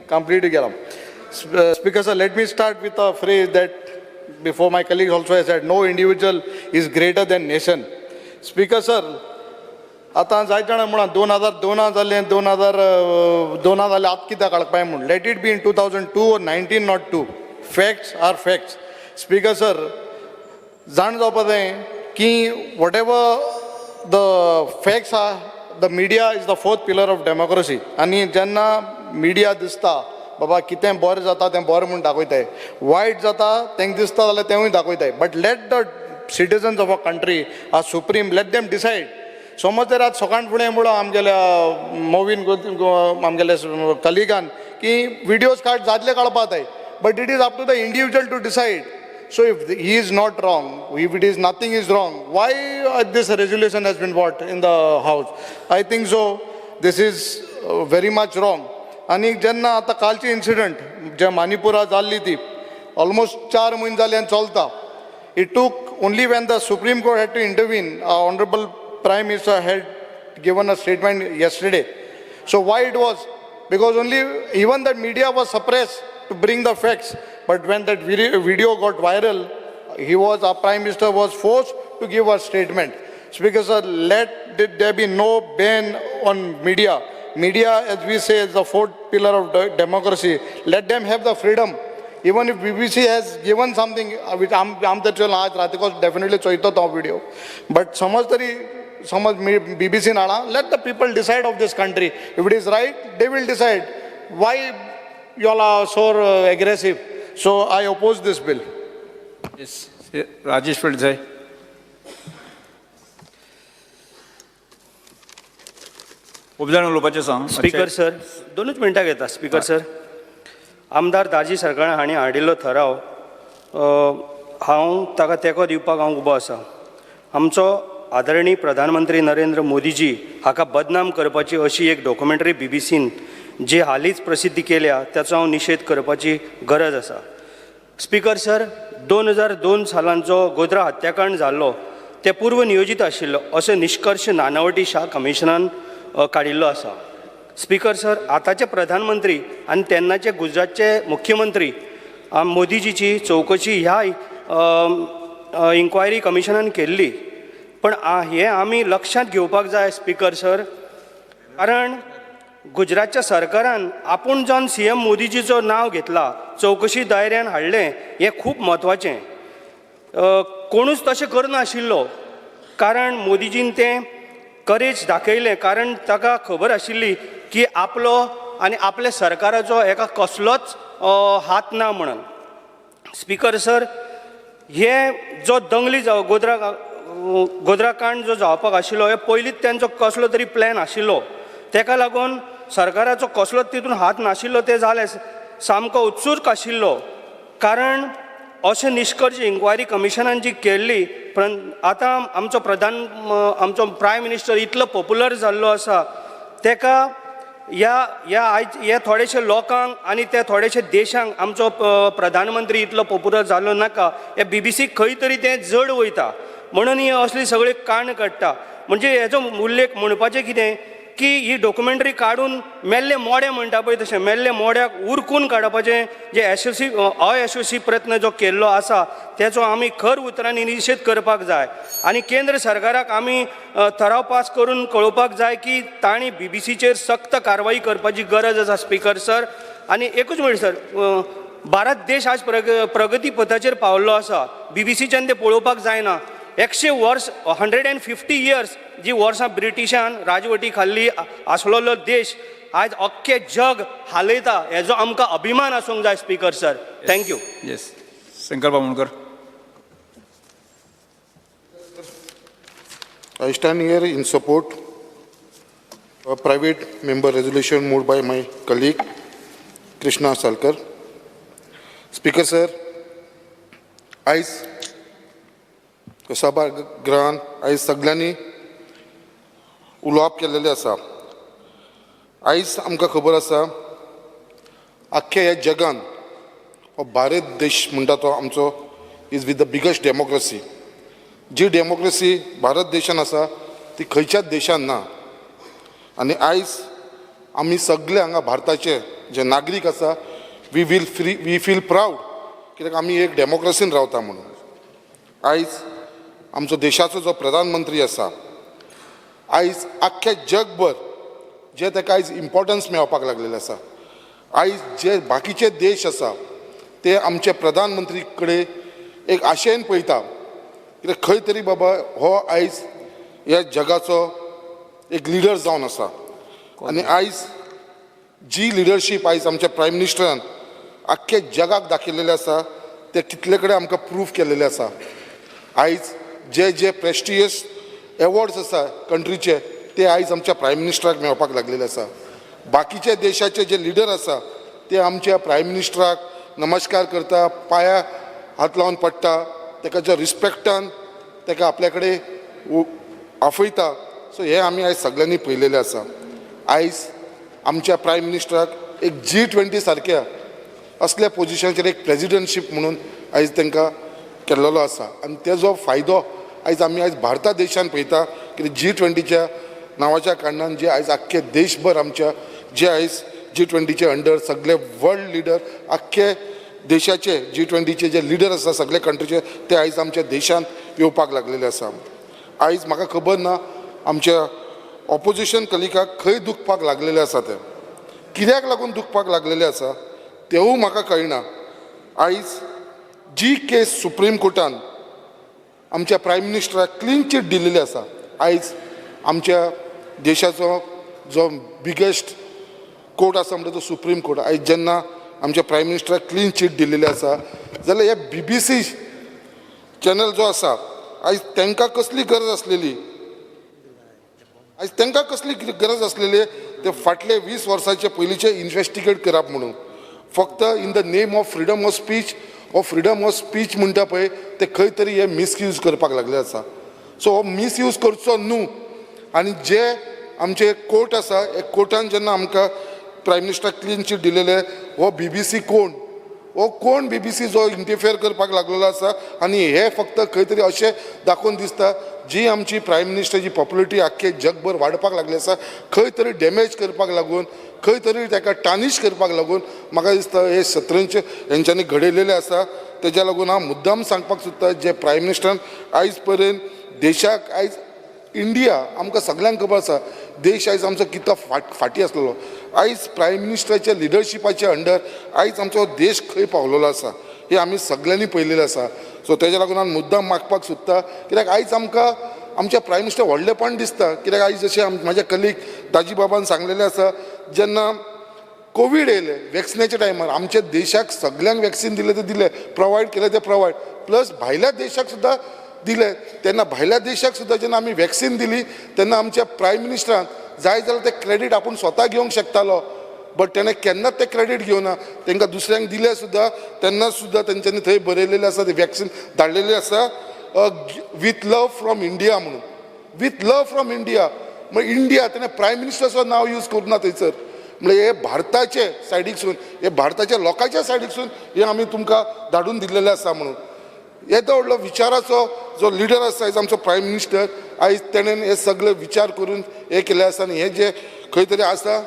कंप्लीट केलां. Speaker sir, let me start with a phrase that before my colleagues also has said, no individual is greater than nation. Speaker sir, आतां जायत जाणां म्हणा 2002 जालें 2002 जालें आतां कित्याक काडपाय म्हूण. Let it be in 2002 or 1902. Facts are facts. Speaker sir, जाण जावपा जाय की whatever the facts are the media is the fourth pillar of democracy. आनी जेन्ना मिडिया दिसता बाबा कितें बरें जाता तें बरें म्हूण दाखयताय, वायट जाता तेंक दिसता जाल्यार तेंवूय दाखयताय. But let the citizens of a country are supreme, let them decide. समज जर आज सकाळ फुडें म्हणून आमगेल्या मोवीन आमगेल्या कलिगान की विडियोज जातले काडपा जाय, but it is up to the individual to decide. So if he is not wrong, if it is nothing is wrong, why this resolution has been brought in the house? I think so. This is very much wrong. आणि जेन्ना आतां कालची incident जे मानिपुरा जाल्ली ती almost 4 म्हयने जाले आनी चलता. It took only when the Supreme Court had to intervene. Our Honorable Prime Minister had given a statement yesterday. So why it was? Because only even the media was suppressed to bring the facts. But when that video got viral, our Prime Minister was forced to give a statement. Speaker sir, let there be no ban on media. Media, as we say, is the fourth pillar of democracy. Let them have the freedom. Even if BBC has given something, which I'm आज रातिको definitely चोयतो तो video. But समज BBC नाडा, let the people decide of this country. If it is right, they will decide. Why you all are so aggressive? So I oppose this bill. Yes, Rajesh Pillai. Speaker sir, 2 मिनटां घेता. Speaker sir, आमदार दाजी सरकारान हांणी हाडिल्लो ठराव हांव ताका तेंको दिवपाक हांव उबो आसा. आमचो आदरणीय प्रधानमंत्री नरेंद्र मोदीजी हाका बदनाम करपाची अशी एक डॉक्युमेंटरी बीबीसीन जी हालींच प्रसिद्धी केल्या त्याचो हांव निशेध करपाची गरज आसा. स्पीकर सर, 2002 सालांचो गोद्रा हत्याकांड जाल्लो ते पूर्व नियोजीत आशिल्लो असो निश्कर्श नानावटी शाह कमिशनान काडिल्लो आसा. स्पीकर सर, आतांचे प्रधानमंत्री आनी तेन्नाचे गुजरातचे मुख्यमंत्री मोदीजीची चवकशी ह्या इन्क्वायरी कमिशनान केल्ली. पण हे आमी लक्षांत घेवपाक जाय स्पीकर सर, कारण गुजरातच्या सरकारान आपूण जावन CM मोदीजीचो नांव घेतला, चवकशी दायऱ्यान हाडलें, हें खूब म्हत्वाचें. कोणूच तशें करनाशिल्लो, कारण मोदीजीन तें करेज दाखयलें, कारण ताका खबर आशिल्ली की आपलो आनी आपल्या सरकाराचो हेका कसलोच हात ना म्हणून. स्पीकर सर, हे जो दंगली गोद्रा कांड जो जावपाक आशिल्लो हे पयलींच तेंचो कसलो तरी प्लॅन आशिल्लो, तेका लागून सरकाराचो कसलोच तितून हात नाशिल्लो ते जालें सामको उत्सूक आशिल्लो. कारण अशें निश्कर्श इन्क्वायरी कमिशनान जी केल्ली, आतां आमचो प्रायम मिनिस्टर इतलो पॉप्युलर जाल्लो आसा, तेका ह्या थोडेशे लोकांक आनी त्या थोडेशे देशांक आमचो प्रधानमंत्री इतलो पॉप्युलर जाल्लो नाका. हे BBC खंय तरी तें जड वयता म्हणून ही असली सगळी काण काडटा. म्हणजे हेजो उल्लेख म्हणपाचें कितें की ही डॉक्युमेंटरी काडून मेल्ले मोडे म्हणटा पळय तशें मेल्ले मोड्याक उरकून काडपाचें जे अयशस्वी प्रयत्न जो केल्लो आसा तेचो आमी खर उतरांनी निशेध करपाक जाय. आनी केंद्र सरकाराक आमी ठराव पास करून कळोवपाक जाय की तांणी BBCचेर सक्त कारवाई करपाची गरज आसा. स्पीकर सर, आनी एकूच मिनीट सर, भारत देश आज प्रगती पथाचेर पावल्लो आसा. BBCच्यान तें पळोवपाक जायना. 100 वर्स 150 इयर्स जी वर्सां ब्रिटिशान राजवटी खाल्ली आसलोलो देश आज अख्खे जग हालयता, हेजो आमकां अभिमान आसूंक जाय. Speaker sir, thank you. Yes, Shankar Bamankar. I stand here in support of a private member resolution moved by my colleague Krishna Salkar. Speaker sir, आयज सभागृहान आयज सगळ्यांनी उलोवप केल्लेलें आसा. आयज आमकां खबर आसा आख्ख्या ह्या जगान हो भारत देश म्हणटा तो आमचो is with the biggest democracy. जी डेमोक्रेसी भारत देशान आसा ती खंयच्याच देशान ना. आनी आयज आमी सगळे हांगा भारताचे जे नागरीक आसा वी फील प्राऊड कित्याक आमी एक डेमोक्रेसीन रावता म्हणून. आयज आमचो देशाचो जो प्रधानमंत्री आसा आयज आख्ख्या जगभर जे ताका आयज इम्पॉर्टन्स मेळपाक लागलेलें आसा. आयज जे बाकीचे देश आसा ते आमचे प्रधानमंत्री कडेन एक आशेन पळयता कित्याक खंय तरी बाबा हो आयज ह्या जगाचो एक लिडर जावन आसा. आनी आयज जी लिडरशीप आयज आमच्या प्रायम मिनिस्टरान आख्ख्या जगाक दाखयलेलें आसा ते कितले कडेन आमकां प्रूव केलेलें आसा. आयज जे जे प्रेस्टिजियस एवॉर्ड्स आसा कंट्रीचे ते आयज आमच्या प्रायम मिनिस्टराक मेळपाक लागलेले आसा. बाकीचे देशाचे जे लिडर आसा ते आमच्या प्रायम मिनिस्टराक नमस्कार करता, पांयां हात लावन पडटा, ताका जो रिस्पेक्टान ताका आपल्या कडेन आफयता. सो हे आमी आयज सगळ्यांनी पळयलेलें आसा. आयज आमच्या प्रायम मिनिस्टराक एक G20 सारक्या असल्या पोजिशनाचेर एक प्रेजिडंटशीप म्हणून आयज तांकां केल्लो आसा. आनी तेजो फायदो आयज आमी आयज भारता देशान पळयता कित्याक G20च्या नांवाच्या कारणान जे आयज आख्खे देशभर आमच्या जे आयज G20चे अंडर सगळे वर्ल्ड लिडर आख्खे देशाचे G20चे जे लिडर आसा सगळे कंट्रीचे ते आयज आमच्या देशान येवपाक लागलेले आसा. आयज म्हाका खबर ना आमच्या ऑपोजिशन कलिगाक खंय दुखपाक लागलेले आसा ते कित्याक लागून दुखपाक लागलेले आसा तेवूय म्हाका कळना. आयज जी केस सुप्रीम कोर्टान आमच्या प्रायम मिनिस्टराक क्लीन चीट दिल्लेली आसा. आयज आमच्या देशाचो जो बिगेस्ट कोर्ट आसा म्हणटा तो सुप्रीम कोर्ट आयज जेन्ना आमच्या प्रायम मिनिस्टराक क्लीन चीट दिल्लेली आसा जाल्यार हे BBC चॅनल जो आसा आयज तांकां कसली गरज आसलेली आयज तांकां कसली गरज आसलेली ते फाटले 20 वर्सांचे पयलींचे इन्वेस्टिगेट करप म्हणून फक्त in the name of freedom of speech हो फ्रीडम ऑफ स्पीच म्हणटा पळय ते खंय तरी हे मिसयूज करपाक लागले आसा. सो हो मिसयूज करचो न्हू. आनी जे आमचे कोर्ट आसा हे कोर्टान जेन्ना आमकां प्रायम मिनिस्टराक क्लीन चीट दिलेले हो BBC कोण BBC जो इंटरफियर करपाक लागलेलो आसा. आनी हे फक्त खंय तरी अशें दाखोवन दिसता जी आमची प्रायम मिनिस्टराची पॉप्युलरिटी आख्खे जगभर वाडपाक लागली आसा खंय तरी डॅमेज करपाक लागून खंय तरी ताका टार्निश करपाक लागून म्हाका दिसता हे शत्रूंचे हेंच्यांनी घडयलेले आसा. तेज्या लागून हांव मुद्दाम सांगपाक सोदता जे प्रायम मिनिस्टरान आयज पर्यंत देशाक आयज इंडिया आमकां सगळ्यांक खबर आसा देश आयज आमचो कितलो फाटी आसलेलो. आयज प्रायम मिनिस्टराच्या लिडरशिपाच्या अंडर आयज आमचो देश खंय पावलेलो आसा हे आमी सगळ्यांनी पळयलेलें आसा. सो तेज्या लागून हांव मुद्दाम मागपाक सोदता कित्याक आयज आमकां आमच्या प्रायम मिनिस्टर व्हडलेपण दिसता कित्याक आयज जशें म्हाज्या कलीग दाजी बाबान सांगलेलें आसा जेन्ना कोवीड येयले वॅक्सिनेच्या टायमार आमच्या देशाक सगळ्यांक वॅक्सिन दिले ते दिले प्रोवायड केले ते प्रोवायड प्लस भायल्या देशाक सुद्दां दिले. तेन्ना भायल्या देशाक सुद्दां जेन्ना आमी वॅक्सिन दिली तेन्ना आमच्या प्रायम मिनिस्टरान जाय जाल्यार ते क्रेडीट आपूण स्वता घेवंक शकतालो बट तेणें केन्नाच ते क्रेडीट घेवना. तांकां दुसऱ्यांक दिले सुद्दां तेन्ना सुद्दां तेंच्यांनी थंय बरयलेलें आसा ते वॅक्सिन धाडलेलें आसा विथ लव फ्रॉम इंडिया म्हणून. विथ लव फ्रॉम इंडिया म्हणजे इंडिया तेणें प्रायम मिनिस्टराचो नांव यूज करुना थंयसर. म्हणजे हे भारताचे सायडीकसून हे भारताच्या लोकांच्या सायडीकसून हे आमी तुमकां धाडून दिल्लेले आसा म्हणून. येदो व्हडलो विचाराचो जो लिडर आसा आयज आमचो प्रायम मिनिस्टर आयज तेणेन हे सगळे विचार करून हे केले आसा. आनी हे जे खंय तरी आसा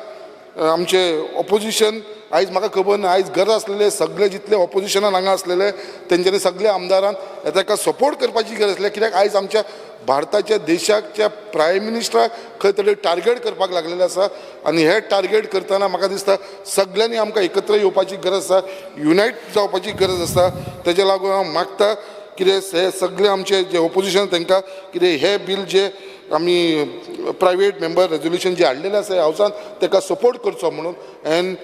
आमचे ऑपोजिशन आयज म्हाका खबर ना आयज गरज आसलेले सगळे जितले ऑपोजिशनान हांगा आसलेले तेंच्यांनी सगळ्या आमदारान ताका सपोर्ट करपाची गरज आसली कित्याक आयज आमच्या भारताच्या देशाच्या प्रायम मिनिस्टराक खंय तरी टार्गेट करपाक लागलेले आसा. आनी हे टार्गेट करतना म्हाका दिसता सगळ्यांनी आमकां एकत्र येवपाची गरज आसा युनायट जावपाची गरज आसा. तेज्या लागून हांव मागता कितें हे सगळे आमचे जे ऑपोजिशन तांकां कितें हे बील जे आमी प्रायवेट मेंबर रेजोल्युशन जे हाडलेलें आसा हावसान ताका सपोर्ट करचो म्हणून. एन्ड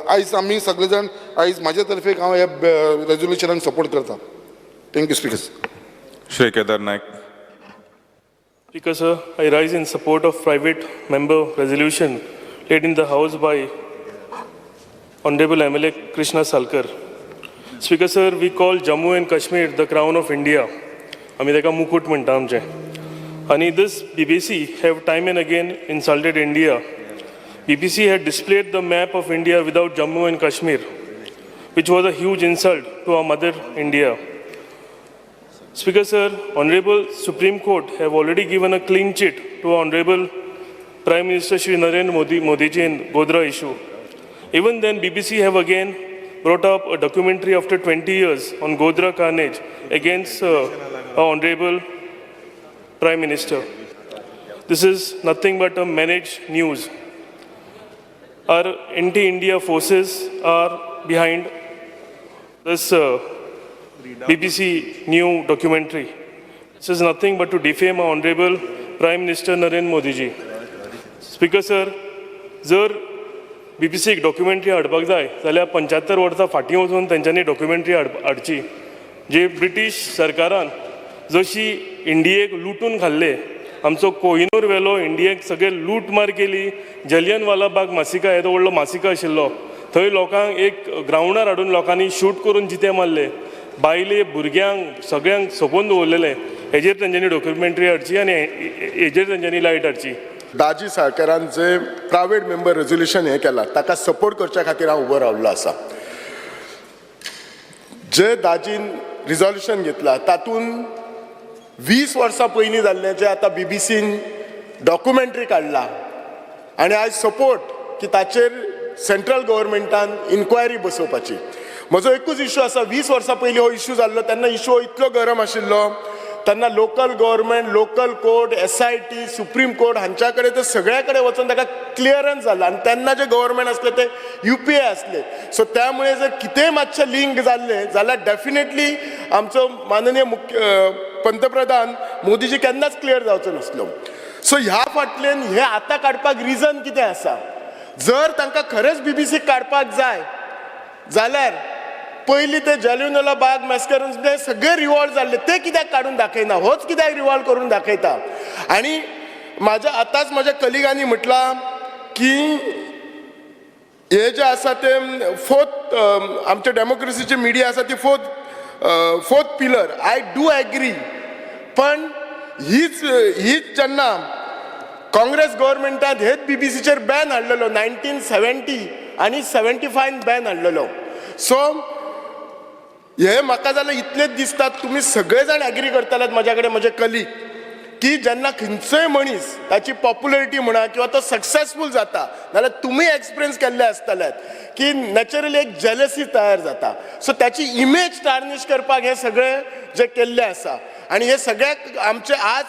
आयज आमी सगळे जाण आयज म्हाजे तर्फे हांव हे रेजोल्युशनाक सपोर्ट करता. Thank you speaker. Shri Kedar Naik. Speaker sir, I rise in support of private member resolution laid in the House by Honorable MLA Krishna Salkar. Speaker sir, we call Jammu and Kashmir the crown of India. आमी तेका मुकुट म्हणटा आमचे. And this BBC have time and again insulted India. BBC had displayed the map of India without Jammu and Kashmir, which was a huge insult to our mother India. Speaker sir, Honorable Supreme Court have already given a clean chit to Honorable Prime Minister Shri Narendra Modi ji in Godhra issue. Even then, BBC have again brought up a documentary after 20 years on Godhra carnage against our Honorable Prime Minister. This is nothing but a managed news. Our anti-India forces are behind this BBC new documentary. This is nothing but to defame our Honorable Prime Minister Narendra Modi ji. Speaker sir, जर BBC एक documentary हाडपाक जाय जाल्यार 75 वर्सां फाटीं वचून तेंच्यांनी documentary हाडची. जे ब्रिटीश सरकारान जशी इंडियेक लुटून खाल्ले, आमचो कोहिनूर वेलो इंडियेक सगळे लूटमार केली, जलियनवाला बाग मासिका येदो व्हडलो मासिका आशिल्लो, थंय लोकांक एक ग्रावंडार हाडून लोकांनी शूट करून जिते मारले, बायले भुरग्यांक सगळ्यांक सोंपोवन दवरलेले. हेजेर तेंच्यांनी डॉक्युमेंटरी हाडची आनी हेजेर तेंच्यांनी लायट हाडची. दाजी सरकारान जे प्रायवेट मेंबर रेझोल्युशन हे केला ताका सपोर्ट करच्या खातीर हांव उबो रावल्लो आसा. जे दाजीन रिझोल्युशन घेतला तातूंत 20 वर्सां पयलीं जाल्लें जें आतां बीबीसीन डॉक्युमेंटरी काडला आनी आय सपोर्ट की ताचेर सेंट्रल गव्हर्मेंटान इन्क्वायरी बसोवपाची. म्हजो एकूच इश्यू आसा, 20 वर्सां पयलीं हो इश्यू जाल्लो तेन्ना इश्यू इतलो गरम आशिल्लो, तेन्ना local government, local court, SIT, supreme court हांच्या कडेन ते सगळ्या कडेन वचून ताका क्लियरन्स जाला आनी तेन्ना जे गव्हर्मेंट आसले ते UPA आसले. सो त्यामुळे जर कितेंय मातशें लिंक जाल्लें जाल्यार डेफिनेटली आमचो माननीय पंतप्रधान मोदीजी केन्नाच क्लियर जावचो नासलो. सो ह्या फाटल्यान हे आतां काडपाक रिजन कितें आसा? जर तांकां खरेंच BBC काडपाक जाय जाल्यार पयलीं ते जालियनवाला बाग मॅसॅकर सगळे रिवॉल्व जाल्ले ते कित्याक काडून दाखयना? होच कित्याक रिवॉल्व करून दाखयता? आनी आतांच म्हाज्या कलिगांनी म्हटलां की हे जे आसा ते फोर्थ आमच्या डेमोक्रेसीची मिडिया आसा ती fourth pillar. I do agree, पण हीच जेन्ना काँग्रेस गव्हर्मेंटान हेच BBCचेर बॅन हाडलेलो 1970 आनी 75 बॅन हाडलेलो. सो हे म्हाका जाल्यार इतलेच दिसता, तुमी सगळे जाण एग्री करतले म्हाज्या कडेन म्हजे कलीग, की जेन्ना खंयचोय मनीस ताची पॉप्युलरिटी म्हणा किंवा तो सक्सेसफूल जाता जाल्यार तुमी एक्सपिरियन्स केल्ले आसतलेत की नॅचरली एक जेलसी तयार जाता. सो त्याची इमेज टार्निश करपाक हे सगळे जे केल्ले आसा आनी हे सगळ्याक आमचे आज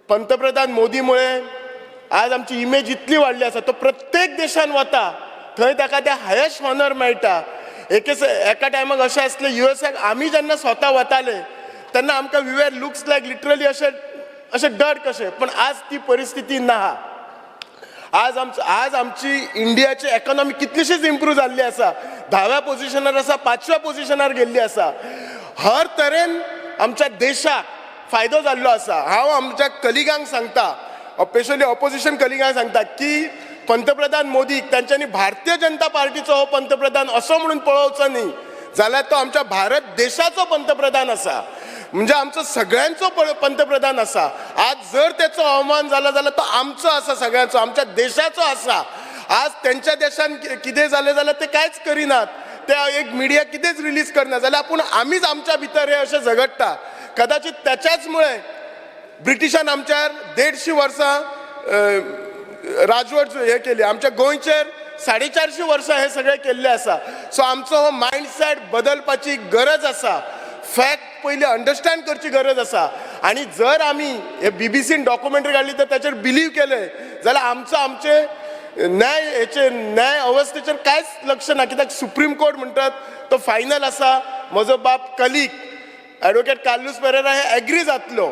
पंतप्रधान मोदीमुळे आज आमची इमेज इतली वाडली आसा. तो प्रत्येक देशान वता थंय ताका ते हायेस्ट ऑनर मेळटा. एका टायमाक अशें आसलें USAक आमी जेन्ना स्वता वताले तेन्ना आमकां we were looks like literally अशें डर कशें, पण आज ती परिस्थिती ना. आज आमची इंडियाची इकॉनॉमी कितलीशीच इम्प्रूव जाल्ली आसा, 10व्या पोझिशनार आसा, 5व्या पोझिशनार गेल्ली आसा. हर तरेन आमच्या देशाक फायदो जाल्लो आसा. हांव आमच्या कलिगांक सांगता, स्पेशली ऑपोजिशन कलिगांक सांगता की पंतप्रधान मोदीक तांच्यांनी भारतीय जनता पार्टीचो हो पंतप्रधान असो म्हणून पळोवचो न्ही, जाल्यार तो आमच्या भारत देशाचो पंतप्रधान आसा, म्हणजे आमचो सगळ्यांचो पंतप्रधान आसा. आज जर त्याचो अवमान जाला जाल्यार तो आमचो आसा, सगळ्यांचो, आमच्या देशाचो आसा. आज त्यांच्या देशान कितें जालें जाल्यार ते कांयच करिनात, ते एक मिडिया कितेंच रिलीज करना, जाल्यार आपूण आमीच आमच्या भितर हे अशें झगडटा. कदाचित त्याच्याच मुळे ब्रिटिशान आमच्यार 150 वर्सां राजवट हे केली, आमच्या गोंयचेर 450 वर्सां हे सगळे केल्ले आसा. सो आमचो हो मायंडसेट बदलपाची गरज आसा. फॅक्ट पयली अंडरस्टँड करची गरज आसा. आनी जर आमी हे BBCन डॉक्युमेंटरी काडली तर त्याचेर बिलीव केले जाल्यार आमचे न्याय अवस्थेचेर कांयच लक्ष ना. कित्याक सुप्रीम कोर्ट म्हणटात तो फायनल आसा. म्हजो बाप कलीग ॲडव्होकेट कार्लोस पेरेरा हे एग्री जातलो.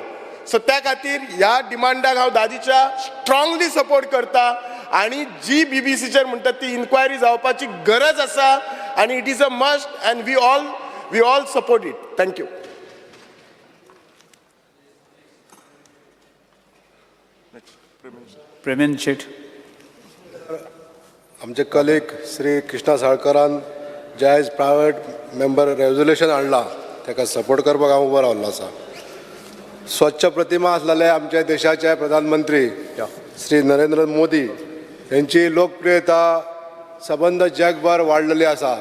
सो त्या खातीर ह्या डिमांडाक हांव दादीच्या स्ट्रॉंगली सपोर्ट करता आनी जी BBCचेर म्हणटात ती इन्क्वायरी जावपाची गरज आसा आनी it is a must and we all support it. Thank you. Premendra Sheth. आमचे कलीग श्री कृष्णा साळकरान जे आयज प्रायवेट मेंबर रेजोल्युशन हाडला ताका सपोर्ट करपाक हांव उबो रावल्लो आसा. स्वच्छ प्रतिमा आसलेले आमच्या देशाचे प्रधानमंत्री श्री नरेंद्र मोदी यांची लोकप्रियता सबंद जगभर वाडलेली आसा.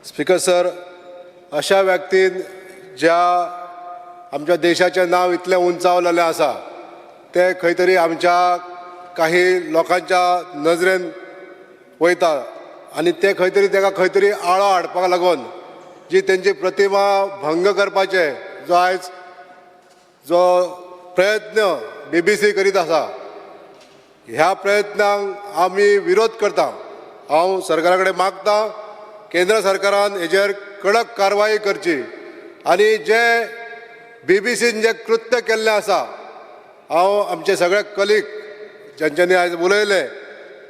स्पीकर सर, अशा व्यक्तीन ज्या आमच्या देशाचें नांव इतलें उंचावलेलें आसा ते खंय तरी आमच्या काही लोकांच्या नजरेन वयता आनी ते खंय तरी ताका खंय तरी आळो हाडपाक लागून जी तेंची प्रतिमा भंग करपाचे जो प्रयत्न BBC करीत आसा ह्या प्रयत्नांक आमी विरोध करता. हांव सरकारा कडेन मागता केंद्र सरकारान हेजेर कडक कारवाई करची आनी जे BBCन जे कृत्य केल्लें आसा हांव आमचे सगळे कलीग ज्यांच्यांनी आयज उलयले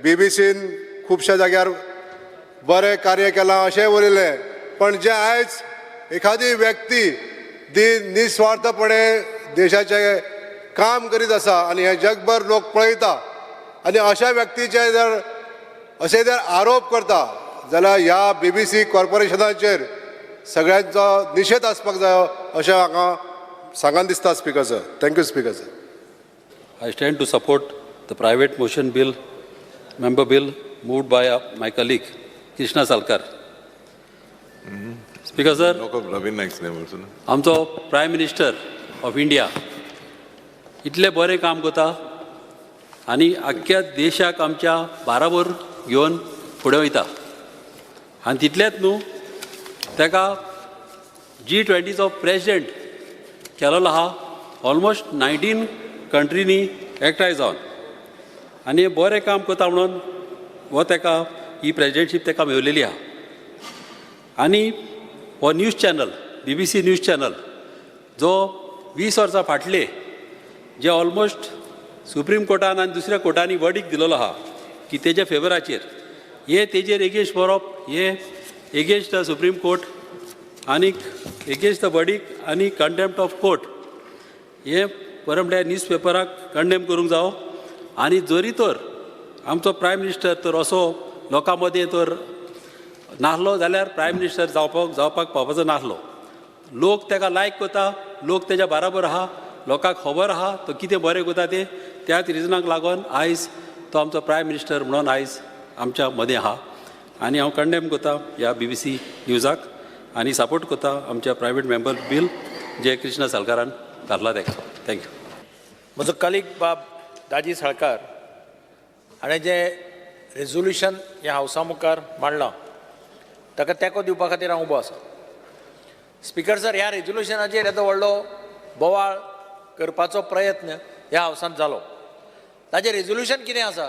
BBCन खुबश्या जाग्यार बरें कार्य केलां अशेंय उलयलें पण जे आयज एखादी व्यक्ती निस्वार्थपणे देशाचे काम करीत आसा आनी हे जगभर लोक पळयता आनी अशा व्यक्तीचे जर अशे जर आरोप करता जाल्यार ह्या BBC कॉर्पोरेशनाचेर सगळ्यांचो निशेध आसपाक जायो अशें म्हाका सांगान दिसता. Speaker sir, thank you speaker sir. I stand to support the private motion bill, member bill moved by my colleague Krishna Salkar. Speaker sir, आमचो प्रायम मिनिस्टर ऑफ इंडिया इतले बरें काम करता आनी आख्ख्या देशाक आमच्या बाराबर घेवन फुडें वयता आनी तितलेंच न्हू ताका G20चो प्रेसिडेंट केलोलो आहा ऑलमोस्ट 19 कंट्रीनी एकठांय जावन आनी हे बरें काम करता म्हणून हो ताका ही प्रेसिडेंटशीप ताका मेळिल्ली आहा. आनी हो news channel BBC news channel जो 20 वर्सां फाटले जे ऑलमोस्ट सुप्रीम कोर्टान आनी दुसऱ्या कोर्टांनी वर्डिक्ट दिलेलो आहा की तेज्या फेवराचेर हे तेजेर एगेन्स्ट बरोवप हे एगेन्स्ट द सुप्रीम कोर्ट आनी एगेन्स्ट द वर्डिक्ट आनी कंटेम्प्ट ऑफ कोर्ट हे परमडे न्यूज पेपराक कंडेम करूंक जावो. आनी जरी तर आमचो प्रायम मिनिस्टर तर असो लोकां मदें तर नासलो जाल्यार प्रायम मिनिस्टर जावपाक पावपाचो नासलो. लोक ताका लायक करता, लोक तेज्या बराबर आहा, लोकांक खबर आहा तो कितें बरें करता ते त्याच रिजनाक लागून आयज तो आमचो प्रायम मिनिस्टर म्हणून आयज आमच्या मदें आहा आनी हांव कंडेम करता ह्या BBC न्यूजाक आनी सपोर्ट करता आमच्या प्रायवेट मेंबर बील जे कृष्णा सालकारान घातला ताका. थँक्यू. म्हजो कलीग बाब दाजी साळकार हाणें जें रेजोल्युशन ह्या हावसा मुखार मांडलां ताका तेंको दिवपा खातीर हांव उबो आसा. स्पीकर सर, ह्या रेजोल्युशनाचेर येदो व्हडलो बोवाळ करपाचो प्रयत्न ह्या हावसांत जालो. ताजें रेजोल्युशन कितें आसा?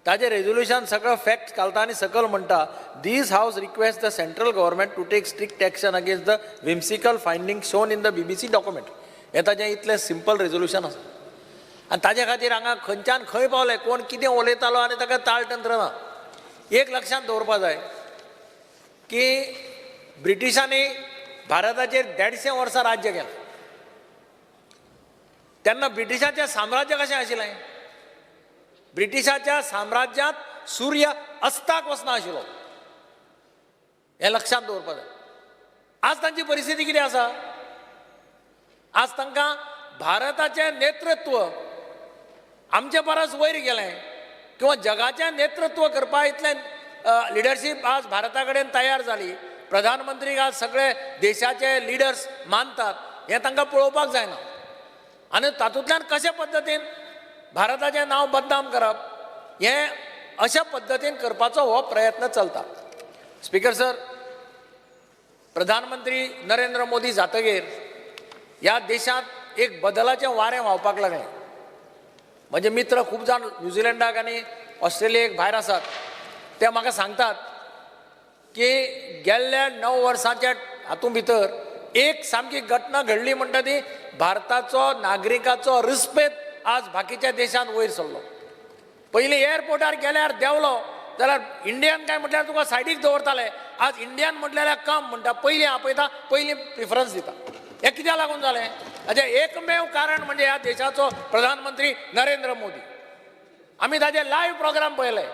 ताजें रेजोल्युशन सगळो फॅक्ट घालता आनी सकयल म्हणटा this house request the central government to take strict action against the whimsical finding shown in the BBC document. हें ताजें इतलें सिंपल रेजोल्युशन आसा आनी ताजे खातीर हांगा खंयच्यान खंय पावले कोण कितें उलयतालो आनी ताका ताळतंत्र ना. एक लक्षांत दवरपा जाय की ब्रिटिशांनी भारताचेर 150 वर्सां राज्य केलें तेन्ना ब्रिटिशांचें साम्राज्य कशें आशिल्लें? ब्रिटिशाच्या साम्राज्यांत सूर्य अस्ताक वचना आशिल्लो. हें लक्षांत दवरपा जाय. आज तांची परिस्थिती कितें आसा? आज तांकां भारताचें नेतृत्व आमचे परस वयर गेलें किंवा जगाचें नेतृत्व करपा इतलें लिडरशीप आज भारता कडेन तयार जाली. प्रधानमंत्रीक आज सगळे देशाचे लिडर्स मानतात हें तांकां पळोवपाक जायना आनी तातूंतल्यान कशे पद्दतीन भारताचें नांव बदनाम करप हें अशा पद्दतीन करपाचो हो प्रयत्न चलता. स्पीकर सर, प्रधानमंत्री नरेंद्र मोदी जातकीर ह्या देशांत एक बदलाचें वारें व्हांवपाक लागलें. म्हजे मित्र खूब जाण न्यूझिलंडाक आनी ऑस्ट्रेलियेक भायर आसात ते म्हाका सांगतात की गेल्ल्या 9 वर्सांच्या हातूंत भितर एक सामकी घटना घडली म्हणटा ती भारताचो नागरिकाचो रिस्पेद आज बाकीच्या देशांत वयर सरलो. पयलीं एअरपोर्टार गेल्यार देंवलो जाल्यार इंडियन काय म्हटल्यार तुका सायडीक दवरताले. आज इंडियन म्हटल्यार कम म्हणटा, पयलीं आपयता, पयलीं प्रिफरन्स दिता. हें कित्याक लागून जालें? हाचें एकमेव कारण म्हणजे ह्या देशाचो प्रधानमंत्री नरेंद्र मोदी. आमी ताजे लायव्ह प्रोग्राम पळयले.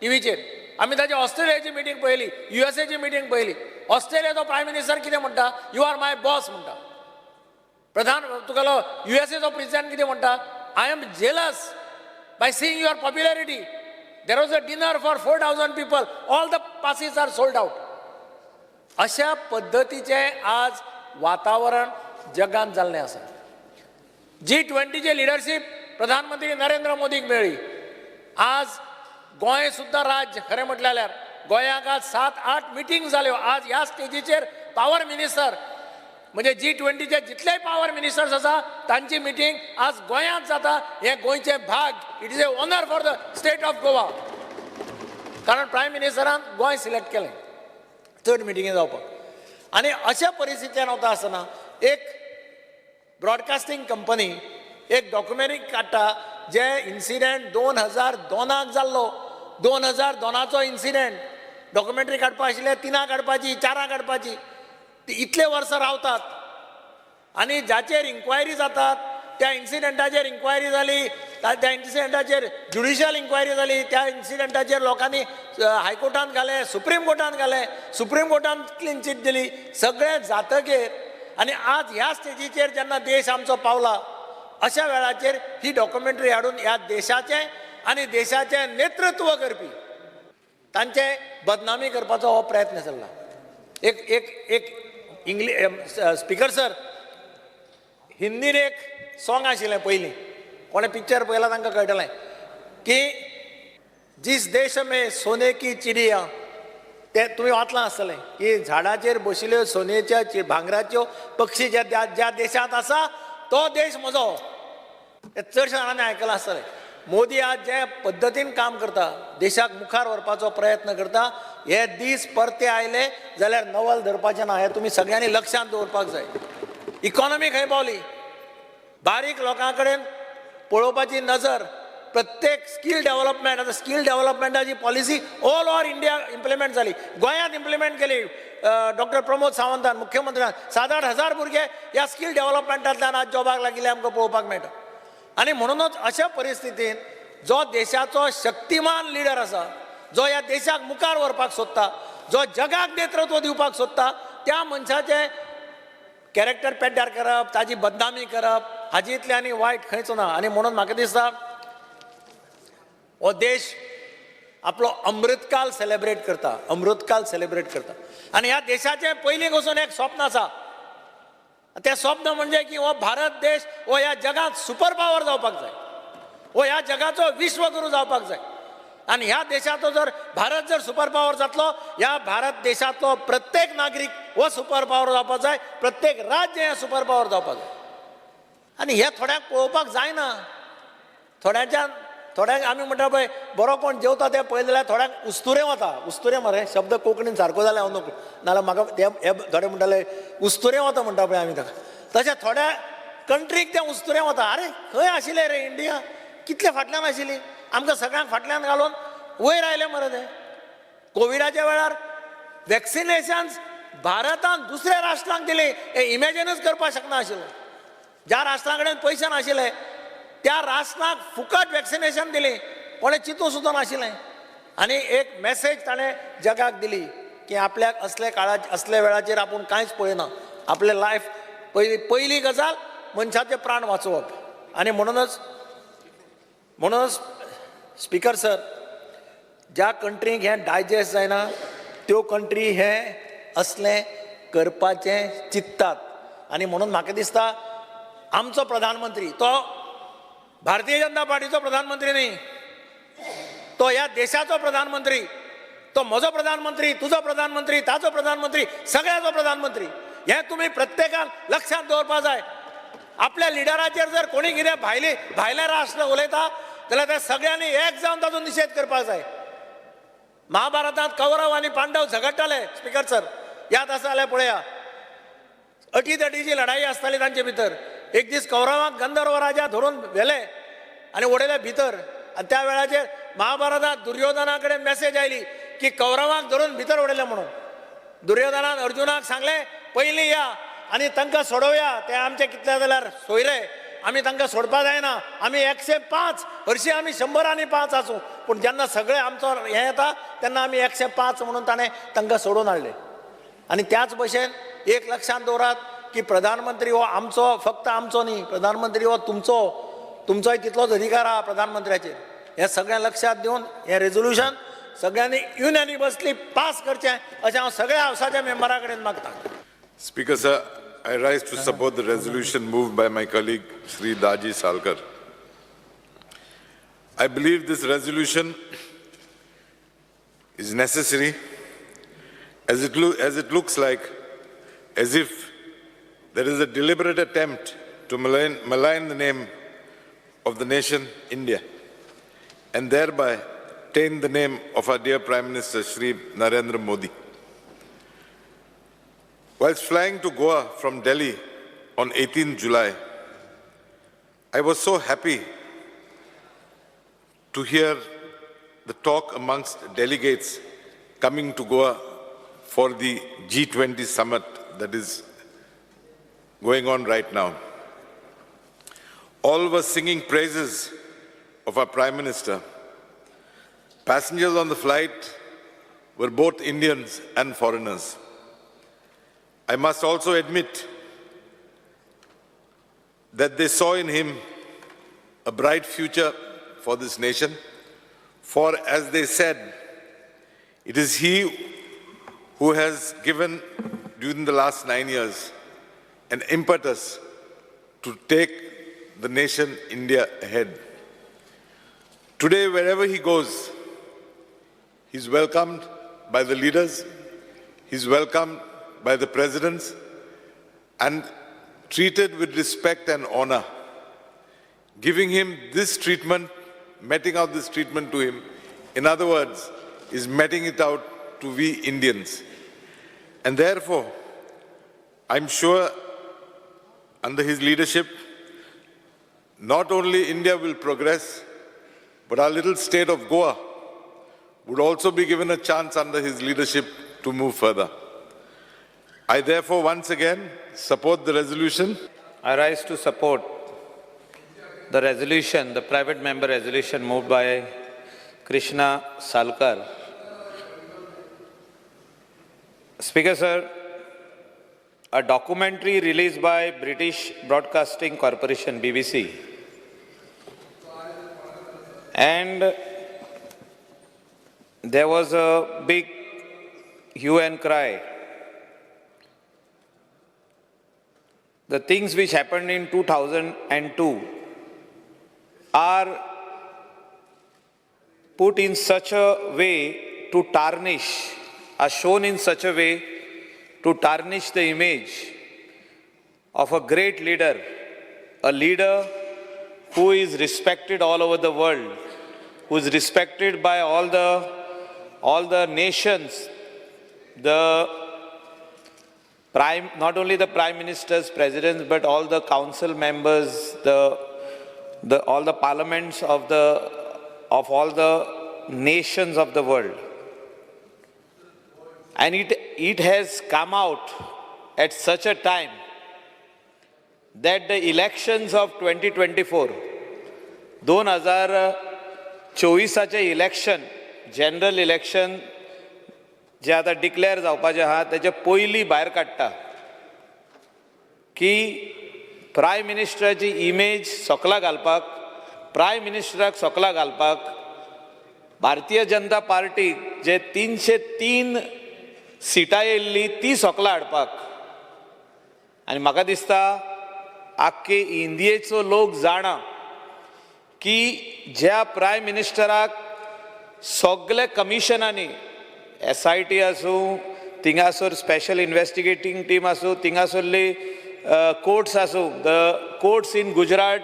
टीव्हीचेर आमी ताची ऑस्ट्रेलियाची मिटींग पळयली, युएसएची मिटींग पळयली. ऑस्ट्रेलियाचो प्रायम मिनिस्टर कितें म्हणटा, यू आर माय बॉस म्हणटा. तुगेलो युएसएचो प्रेसिडेंट कितें म्हणटा, I am jealous by seeing your popularity. There was a dinner for 4,000 people, all the passes are sold out. अशा पद्दतीचे आज वातावरण जगात जाल्लें आसा. G20चे लिडरशीप प्रधानमंत्री नरेंद्र मोदीक मेळ्ळी. आज गोंय सुद्दां राज्य खरें म्हटल्यार गोंयाक आज 7-8 मिटींग जाल्यो. आज ह्या स्टेजीचेर पॉवर मिनिस्टर म्हणजे G20चे जितलेय पॉवर मिनिस्टर्स आसा तांची मिटींग आज गोंयांत जाता. हे गोंयचे भाग. It is a honour for the state of Goa. कारण प्रायम मिनिस्टरान गोंय सिलेक्ट केलें चड मिटिंगे जावपाक. आनी अशा परिस्थितीन वता आसतना एक ब्रॉडकास्टिंग कंपनी एक डॉक्युमेंटरी काडटा जे इन्सिडेंट 2002 जाल्लो. 2002चो इन्सिडेंट डॉक्युमेंटरी काडपा आशिल्ले 3 काडपाची 4 काडपाची. इतले वर्सां रावतात आनी जाचेर इन्क्वायरी जातात त्या इन्सिडेंटाचेर इन्क्वायरी जाली, त्या इन्सिडेंटाचेर ज्युडिशियल इन्क्वायरी जाली, त्या इन्सिडेंटाचेर लोकांनी हायकोर्टान घाले, सुप्रीम कोर्टान घाले, सुप्रीम कोर्टान क्लीन चीट दिली. सगळे जातकीर आनी आज ह्या स्टेजीचेर जेन्ना देश आमचो पावला अशा वेळाचेर ही डॉक्युमेंटरी हाडून ह्या देशाचें आनी देशाचें नेतृत्व करपी तांचे बदनामी करपाचो हो प्रयत्न चल्ला. एक एक एक इंग्लीश स्पीकर सर हिंदीन एक सॉंग आशिल्लें पयलीं, कोणे पिक्चर पळयला तांकां कळटलें की जिस देश में सोने की चिडिया, ते तुमी वाचलां आसतलें की झाडाचेर बशिल्ल्यो सोनेच्या भांगराच्यो पक्षी ज्या देशांत आसा तो देश म्हजो. हे चडशे जाणांनी आयकलां आसतलें. मोदी आज जे पद्दतीन काम करता, देशाक मुखार व्हरपाचो प्रयत्न करता, हे दीस परते आयले जाल्यार नवल धरपाचें ना. हें तुमी सगळ्यांनी लक्षांत दवरपाक जाय. इकॉनॉमी खंय पावली, बारीक लोकां कडेन पळोवपाची नजर. प्रत्येक स्कील डेव्हलपमेंट, आतां स्कील डेव्हलपमेंटाची policy all over India implement जाली. गोंयांत इम्प्लिमेंट केली डॉक्टर प्रमोद सावंतान, मुख्यमंत्र्यान. 7-8 भुरगे ह्या स्कील डेव्हलपमेंटांतल्यान आज जॉबाक लागिल्ले आमकां पळोवपाक मेळटा. आनी म्हणूनच अशा परिस्थितीन जो देशाचो शक्तिमान लिडर आसा, जो ह्या देशाक मुखार व्हरपाक सोदता, जो जगाक नेतृत्व दिवपाक सोदता, त्या मनशाचे कॅरेक्टर पेड्ड्यार करप, ताजी बदनामी करप हाजी इतले आनी वायट खंयच ना. आनी म्हणून म्हाका दिसता हो देश आपलो अमृतकाल सेलेब्रेट करता, अमृतकाल सेलेब्रेट करता. आनी ह्या देशाचें पयलीं वचून एक स्वप्न आसा. तें स्वप्न म्हणजे की हो भारत देश हो ह्या जगात सुपर पॉवर जावपाक जाय, हो ह्या जगाचो विश्वगुरू जावपाक जाय. आनी ह्या देशाचो जर भारत जर सुपर पॉवर जातलो, ह्या भारत देशातलो प्रत्येक नागरीक हो सुपर पॉवर जावपाक जाय, प्रत्येक राज्य हें सुपर पॉवर जावपाक जाय. आनी हे थोड्यांक पळोवपाक जायना. थोड्यांक आमी म्हणटा पळय बरो कोण जेवता तें पळयलें जाल्यार थोड्यांक उस्तुरे वता. उस्तुरे मरे शब्द कोंकणीन सारको जाल्यार हांव नको, नाल्यार म्हाका हे थोडे म्हणटाले उस्तुरे वता म्हणटा पळय आमी ताका. तशें थोड्या कंट्रीक तें उस्तुरे वता. आरे खंय आशिल्लें रे इंडिया, कितले फाटल्यान आशिल्ली, आमकां सगळ्यांक फाटल्यान घालून वयर आयलें मरे तें. कोविडाच्या वेळार वॅक्सिनेशन्स भारतान दुसऱ्या राष्ट्रांक दिली, हे इमॅजिनूच करपाक शकना आशिल्लो. ज्या राष्ट्रां कडेन पयशे नाशिल्ले त्या राष्ट्रांक फुकट वॅक्सिनेशन दिली, कोणें चिंतूं सुद्दां नाशिल्लें. आनी एक मॅसेज ताणें जगाक दिली की आपल्याक असले काळाचेर असले वेळाचेर आपूण कांयच पळयना. आपलें लायफ पयली गजाल मनशाचे प्राण वाचोवप. आनी म्हणूनच स्पीकर सर, ज्या कंट्रीक हें डायजेस्ट जायना त्यो कंट्री हें असलें करपाचें चिंततात. आनी म्हणून म्हाका दिसता आमचो प्रधानमंत्री तो भारतीय जनता पार्टीचो प्रधानमंत्री न्ही, तो ह्या देशाचो प्रधानमंत्री, तो म्हजो प्रधानमंत्री, तुजो प्रधानमंत्री, ताजो प्रधानमंत्री, सगळ्याचो प्रधानमंत्री. हें तुमी प्रत्येकान लक्षांत दवरपाक जाय. आपल्या लिडराचेर जर कोणी कितें भायले राष्ट्र उलयता जाल्यार त्या सगळ्यांनी एक जावन ताचो निशेध करपाक जाय. महाभारतांत कौरव आनी पांडव झगडटाले स्पीकर सर, याद आसा जाल्यार पळया. अटीतटीची लढाई आसताली तांचे भितर. एक दीस कौरवांक गंधर्व राजा धरून व्हेले आनी उडयले भितर. आनी त्या वेळाचेर महाभारतांत दुर्योधना कडेन मॅसेज आयली की कौरवांक धरून भितर उडयले म्हणून. दुर्योधनान अर्जुनाक सांगलें पयलीं या आनी तांकां सोडोवया. ते आमचे कितले जाल्यार सोयरे, आमी तांकां सोडपा जायना. आमी 105 हरशीं आमी 100 आनी 5 आसूं, पूण जेन्ना सगळे आमचो हें येता तेन्ना आमी 105 म्हणून ताणें तांकां सोडून हाडले. आनी त्याच भशेन एक लक्षांत दवरात की प्रधानमंत्री हो आमचो फक्त आमचो न्ही, प्रधानमंत्री हो तुमचोय तितलोच अधिकार आहा प्रधानमंत्र्याचेर. हें सगळें लक्षात दिवन हें रेझोल्युशन सगळ्यांनी युनॅनिमसली पास करचें अशें हांव सगळ्या हावसाच्या मेंबरां कडेन मागतां. Speaker sir, I rise to support the resolution moved by my colleague Shri Daji Salkar. I believe this resolution is necessary as it looks like as if there is a deliberate attempt to malign the name of the nation India and thereby taint the name of our dear Prime Minister Shri Narendra Modi. Whilst flying to Goa from Delhi on 18 July, I was so happy to hear the talk amongst delegates coming to Goa for the G20 summit that is going on right now. All were singing praises of our Prime Minister. Passengers on the flight were both Indians and foreigners. I must also admit that they saw in him a bright future for this nation, for as they said, it is he who has given during the last 9 years an impetus to take the nation India ahead. Today, wherever he goes, he's welcomed by the leaders, he's welcomed by the presidents and treated with respect and honor. Giving him this treatment, meting out this treatment to him, in other words, is meting it out to we Indians. And therefore, I'm sure under his leadership, not only India will progress, but our little state of Goa would also be given a chance under his leadership to move further. I therefore once again support the resolution. I rise to support the resolution, the private member resolution moved by Krishna Salkar. Speaker sir, a documentary released by British Broadcasting Corporation, BBC, and there was a big hue and cry. The things which happened in 2002 are put in such a way to tarnish, are shown in such a way to tarnish the image of a great leader, a leader who is respected all over the world, who is respected by all the nations, not only the prime ministers, presidents, but all the council members, all the parliaments of all the nations of the world. And it has come out at such a time that the elections of 2024, 2024 election, general election, जे आतां declare जावपाचें आहा तेचे पयलीं भायर काडटा की prime मिनिस्टराची image सोकला घालपाक, प्रायम मिनिस्टराक सोकला घालपाक भारतीय जनता पार्टीक जे 303 सिटां येयल्ली ती सोकला हाडपाक. आनी म्हाका दिसता आख्खे इंडियेचो लोक जाणा की ज्या प्रायम मिनिस्टराक सगळे कमिशनांनी SIT आसूं, थिंगासोर स्पेशल इन्वेस्टिगेटिंग टीम आसूं, थिंगासोरली कोर्ट्स आसूं, the courts in Gujarat,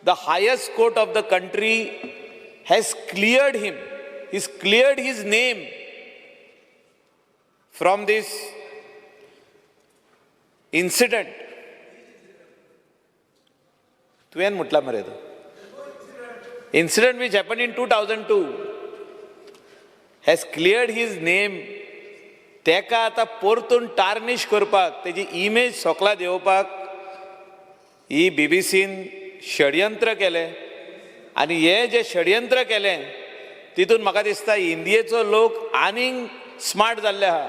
the highest court of the country has cleared him, he's cleared his name from this incident. तुवें म्हटला मरे तो incident which happened in 2002 has cleared his name. तेका आतां परतून tarnish करपाक, तेजी इमेज सोकला देवपाक ही बीबीसीन षडयंत्र केलें. आनी हे जे षडयंत्र केलें तितून म्हाका दिसता इंडियेचो लोक आनीक स्मार्ट जाल्ले आहा.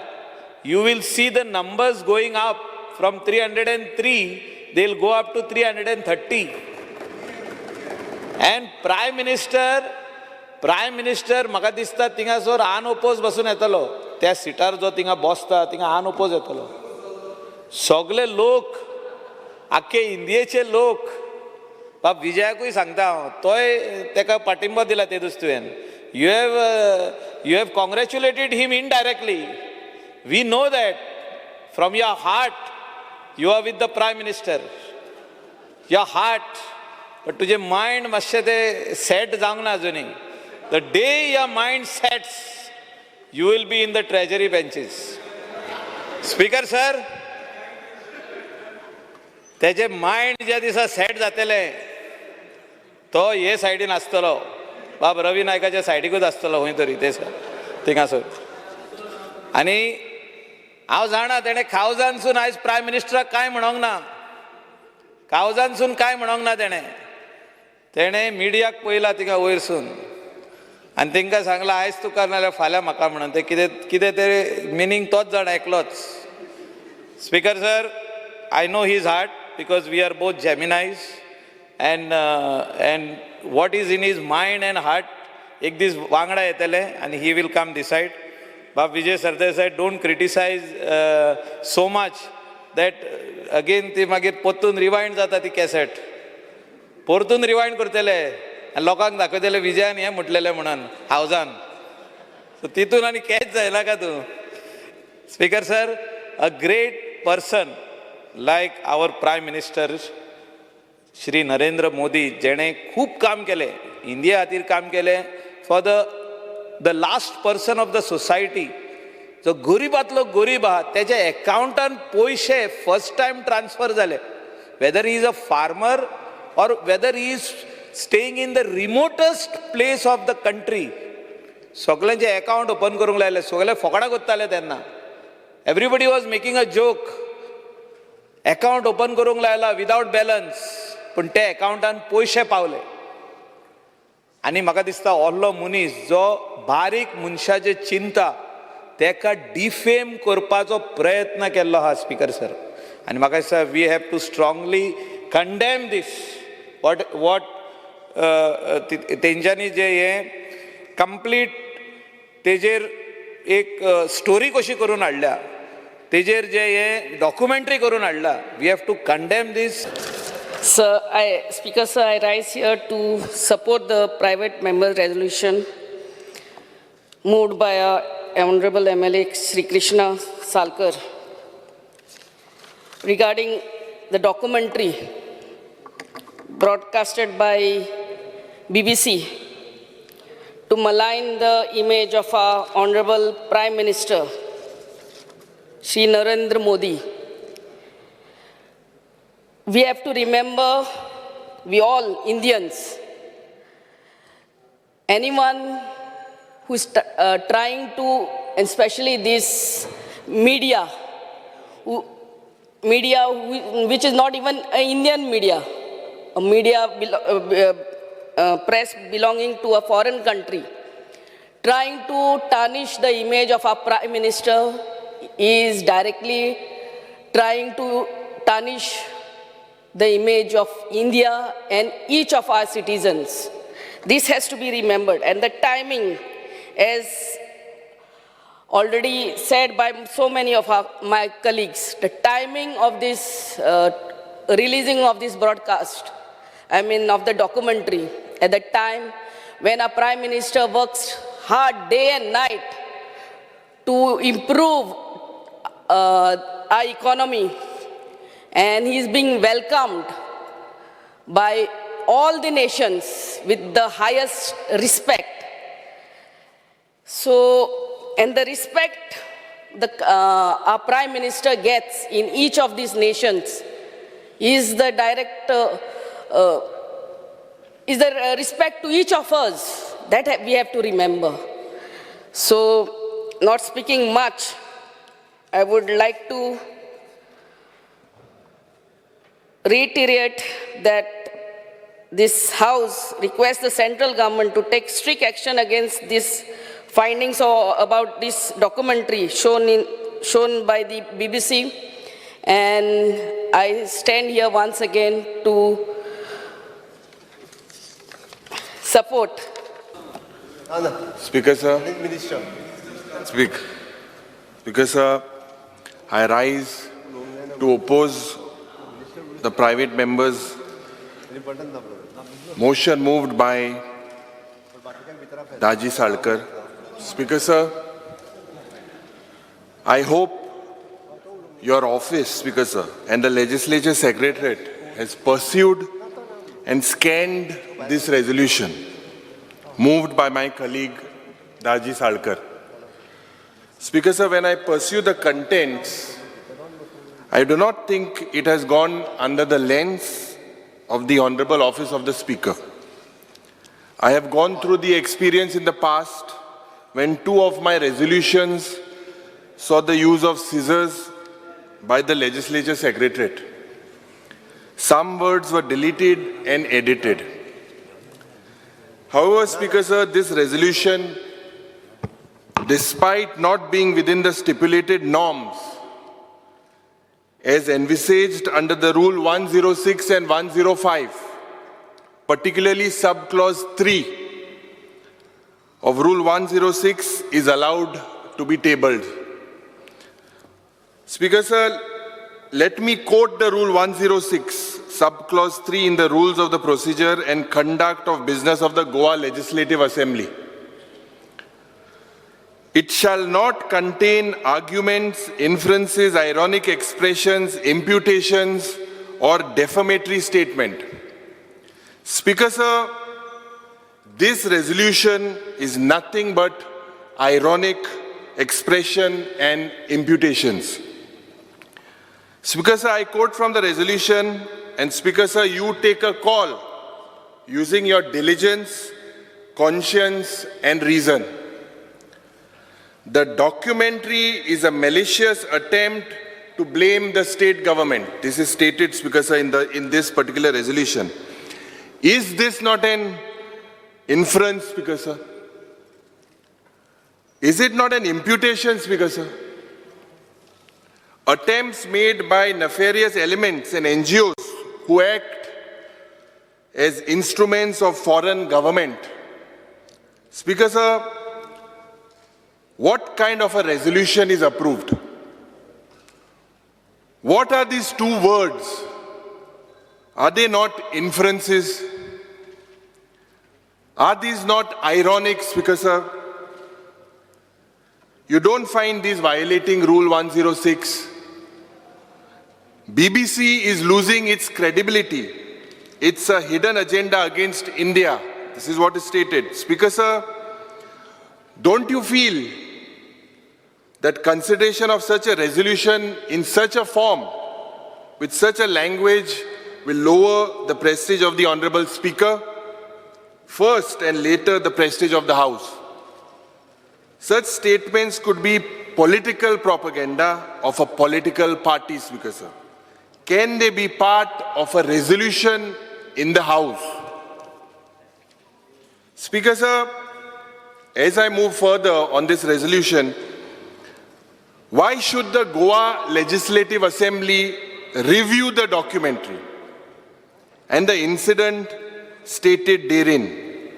You will see the numbers going up from 303, they'll go up to 330. And Prime Minister म्हाका दिसता थिंगासोर अनओपोज बसून येतलो. त्या सिटार जो थिंगा बसता थिंगा अनओपोज येतलो. सगळे लोक आख्खे इंडियेचे लोक बाब विजयाकूय सांगता हांव तोय तेका पाठिंबा दिला ते दृश्टीन. You have congratulated him indirectly. We know that from your heart you are with the Prime Minister. Your heart. But तुझे mind मातशें ते set जावंक ना अजुनी. The day your mind sets, you will be in the treasury benches. Speaker sir, तेजे mind ज्या दिसा set जातले तो हे सायडीन आसतलो बाब रवी नायकाच्या सायडीकूच आसतलो खंय तरी ते थिंगासर. आनी हांव जाणा तेणें कावजानसून आयज प्रायम मिनिस्टराक कांय म्हणोंक ना. कावजानसून कांय म्हणोंक ना तेणें मिडियाक पयला तिका वयरसून आनी तांकां सांगलां आयज तुका नाल्यार फाल्यां म्हाका म्हणून. ते कितें तरी मिनींग तोच जाण एकलोच. Speaker sir, I know his heart because we are both Geminis and what is in his mind and heart ek dis wangda yetale and he will come decide. But Vijay Sardar said don't criticize so much that again ती मागीर परतून rewind जाता ती cassette परतून rewind करतले आनी लोकांक दाखयतले विजयान हें म्हटलेलें म्हणून हावजान. सो तितून आनी कॅच जायना का तूं. Speaker sir, a great person like our Prime Minister Shri Narendra Modi जेणे खूब काम केले इंडिया खातीर काम केले for the last person of the society. जो गरीबातलो गरीब आहा तेच्या अकाउंटान पयशे फर्स्ट टाइम ट्रान्सफर जाले. whether he is a farmer or whether he is staying in the remotest place of the country, सगळ्यांचे अकाउंट ओपन करूंक लायले. सगळे फकाणां कोत्ताले तेन्ना. everybody was making a joke. Account open करूंक लायला विदाउट बॅलन्स पूण ते अकाउंटान पयशे पावले. आनी म्हाका दिसता व्हडलो मनीस जो बारीक मनशाचे चिंता तेका डिफेम करपाचो प्रयत्न केल्लो आहा स्पीकर सर. आनी म्हाका दिसता we have to strongly condemn this what तेंच्यांनी जे हे कंप्लीट तेजेर एक स्टोरी कशी करून हाडल्या तेजेर जे हे डॉक्युमेंटरी करून हाडला. We have to condemn this. Speaker sir, I rise here to support the private member resolution moved by Honorable MLA Sri Krishna Salkar regarding the documentary broadcasted by BBC to malign the image of our Honorable Prime Minister Shri Narendra Modi. We have to remember, we all Indians, anyone who is trying to, and especially this media, which is not even an Indian media, a media press belonging to a foreign country, trying to tarnish the image of our Prime Minister is directly trying to tarnish the image of India and each of our citizens. This has to be remembered. And the timing, as already said by so many of my colleagues, the timing of this releasing of this broadcast, of the documentary, at the time when our Prime Minister works hard day and night to improve our economy, and he is being welcomed by all the nations with the highest respect. So, and the respect our Prime Minister gets in each of these nations is the direct, is the respect to each of us. That we have to remember. So, not speaking much, I would like to reiterate that this House requests the central government to take strict action against these findings about this documentary shown by the BBC. And I stand here once again to support. Speaker, sir. Minister. Speaker, sir, I rise to oppose the private member's motion moved by Daji Salkar. Speaker, sir, I hope your office, Speaker, sir, and the Legislature Secretariat has pursued and scanned this resolution moved by my colleague Daji Salkar. Speaker, sir, when I pursue the contents, I do not think it has gone under the lens of the Honorable Office of the Speaker. I have gone through the experience in the past when two of my resolutions saw the use of scissors by the Legislature Secretariat. Some words were deleted and edited. However, Speaker, sir, this resolution, despite not being within the stipulated norms as envisaged under the Rule 106 and 105, particularly subclause 3 of Rule 106 is allowed to be tabled. Speaker, sir, let me quote the Rule 106, subclause 3 in the Rules of the Procedure and Conduct of Business of the Goa Legislative Assembly. It shall not contain arguments, inferences, ironic expressions, imputations, or defamatory statement. Speaker, sir, this resolution is nothing but ironic expression and imputations. Speaker, sir, I quote from the resolution, and Speaker, sir, you take a call using your diligence, conscience, and reason. The documentary is a malicious attempt to blame the state government. This is stated, Speaker, sir, in this particular resolution. Is this not an inference, Speaker, sir? Is it not an imputation, Speaker, sir? Attempts made by nefarious elements and NGOs who act as instruments of foreign government. Speaker, sir, what kind of a resolution is approved? What are these two words? Are they not inferences? Are these not ironic, Speaker, sir? You don't find these violating Rule 106. BBC is losing its credibility. It's a hidden agenda against India. This is what is stated. Speaker, sir, don't you feel that consideration of such a resolution in such a form, with such a language, will lower the prestige of the Honorable Speaker, first and later the prestige of the House? Such statements could be political propaganda of a political party, Speaker, sir. Can they be part of a resolution in the House? Speaker, sir, as I move further on this resolution, why should the Goa Legislative Assembly review the documentary and the incident stated therein?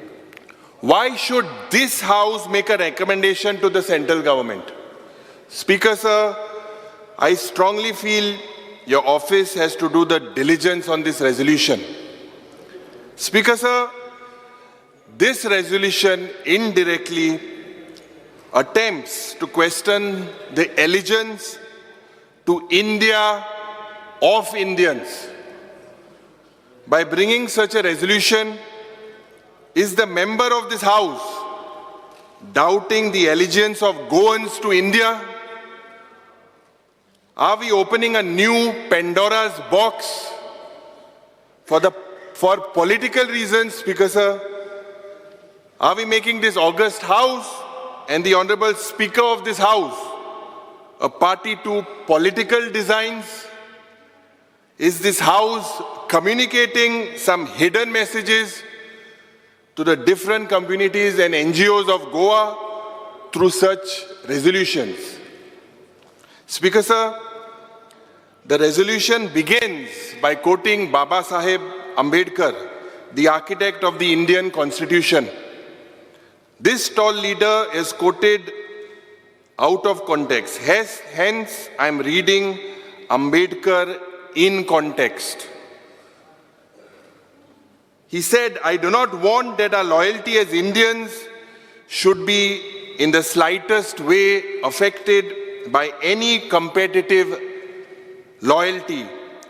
Why should this House make a recommendation to the central government? Speaker, sir, I strongly feel your office has to do the diligence on this resolution. Speaker, sir, this resolution indirectly attempts to question the allegiance to India of Indians. By bringing such a resolution, is the member of this House doubting the allegiance of Goans to India? Are we opening a new Pandora's box for political reasons, Speaker, sir? Are we making this august House and the Honorable Speaker of this House a party to political designs? Is this House communicating some hidden messages to the different communities and NGOs of Goa through such resolutions. Speaker Sir, the resolution begins by quoting Baba Saheb Ambedkar, the architect of the Indian Constitution. This tall leader is quoted out of context. Hence, I am reading Ambedkar in context. He said, "I do not want that our loyalty as Indians should be in the slightest way affected by any competitive loyalty,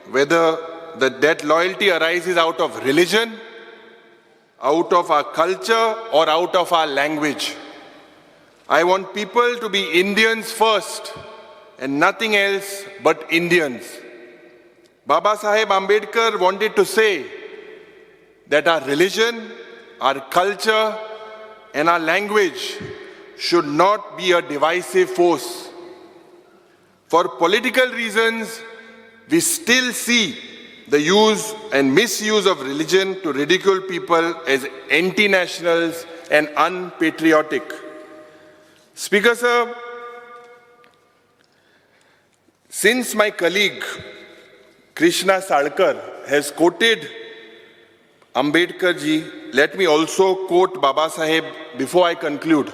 whether that loyalty arises out of religion, out of our culture, or out of our language. I want people to be Indians first and nothing else but Indians." Baba Saheb Ambedkar wanted to say that our religion, our culture, and our language should not be a divisive force. For political reasons, we still see the use and misuse of religion to ridicule people as anti-nationals and unpatriotic. Speaker Sir, since my colleague Krishna Salkar has quoted Ambedkar ji, let me also quote Baba Saheb before I conclude.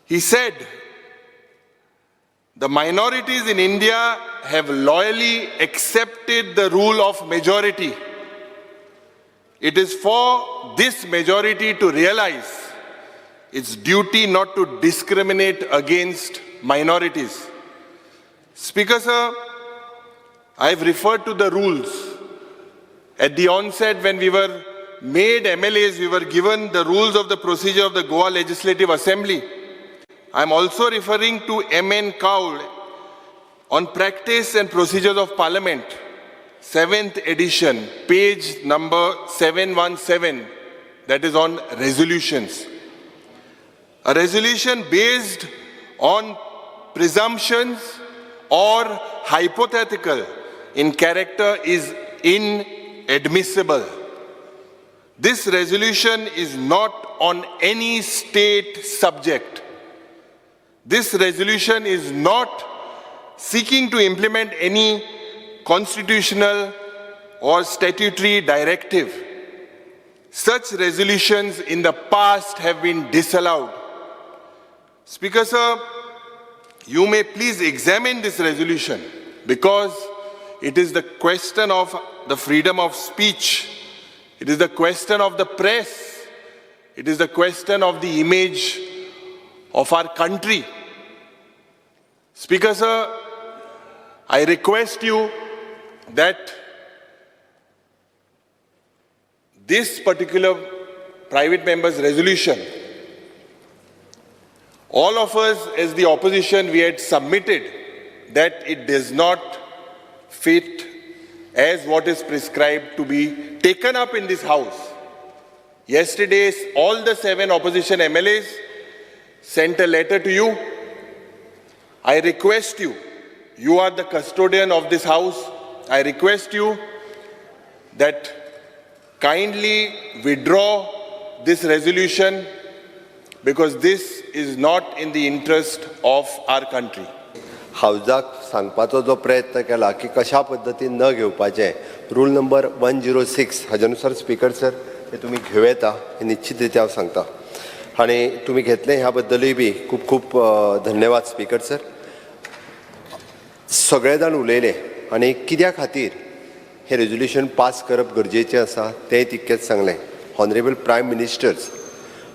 He said, "The minorities in India have loyally accepted the rule of majority. It is for this majority to realize its duty not to discriminate against minorities." Speaker Sir, I have referred to the rules. At the onset, when we were made MLAs, we were given the rules of the procedure of the Goa Legislative Assembly. I am also referring to M.N. Kaul on Practice and Procedures of Parliament, 7th edition, page number 717, that is on resolutions. A resolution based on presumptions or hypothetical in character is inadmissible. This resolution is not on any state subject. This resolution is not seeking to implement any constitutional or statutory directive. Such resolutions in the past have been disallowed. Speaker Sir, you may please examine this resolution because it is the question of the freedom of speech. It is the question of the press. It is the question of the image of our country. Speaker Sir, I request you that this particular private member's resolution, all of us as the opposition, we had submitted that it does not fit as what is prescribed to be taken up in this house. Yesterday, all the 7 opposition MLAs sent a letter to you. I request you, you are the custodian of this house, I request you that kindly withdraw this resolution because this is not in the interest of our country. हावजाक सांगपाचो जो प्रयत्न केला की कशा पद्दतीन न घेवपाचें, rule number 106 हाज्यानुसार speaker sir हे तुमी घेवं येता हे निश्चित रित्या हांव सांगता आनी तुमी घेतलें ह्या बद्दलूय बी खूब खूब धन्यवाद स्पीकर सर. सगळे जाण उलयले आनी कित्या खातीर हे रेजोल्यूशन पास करप गरजेचें आसा तें तितकेंच सांगलें. ऑनरेबल प्रायम मिनिस्टर्स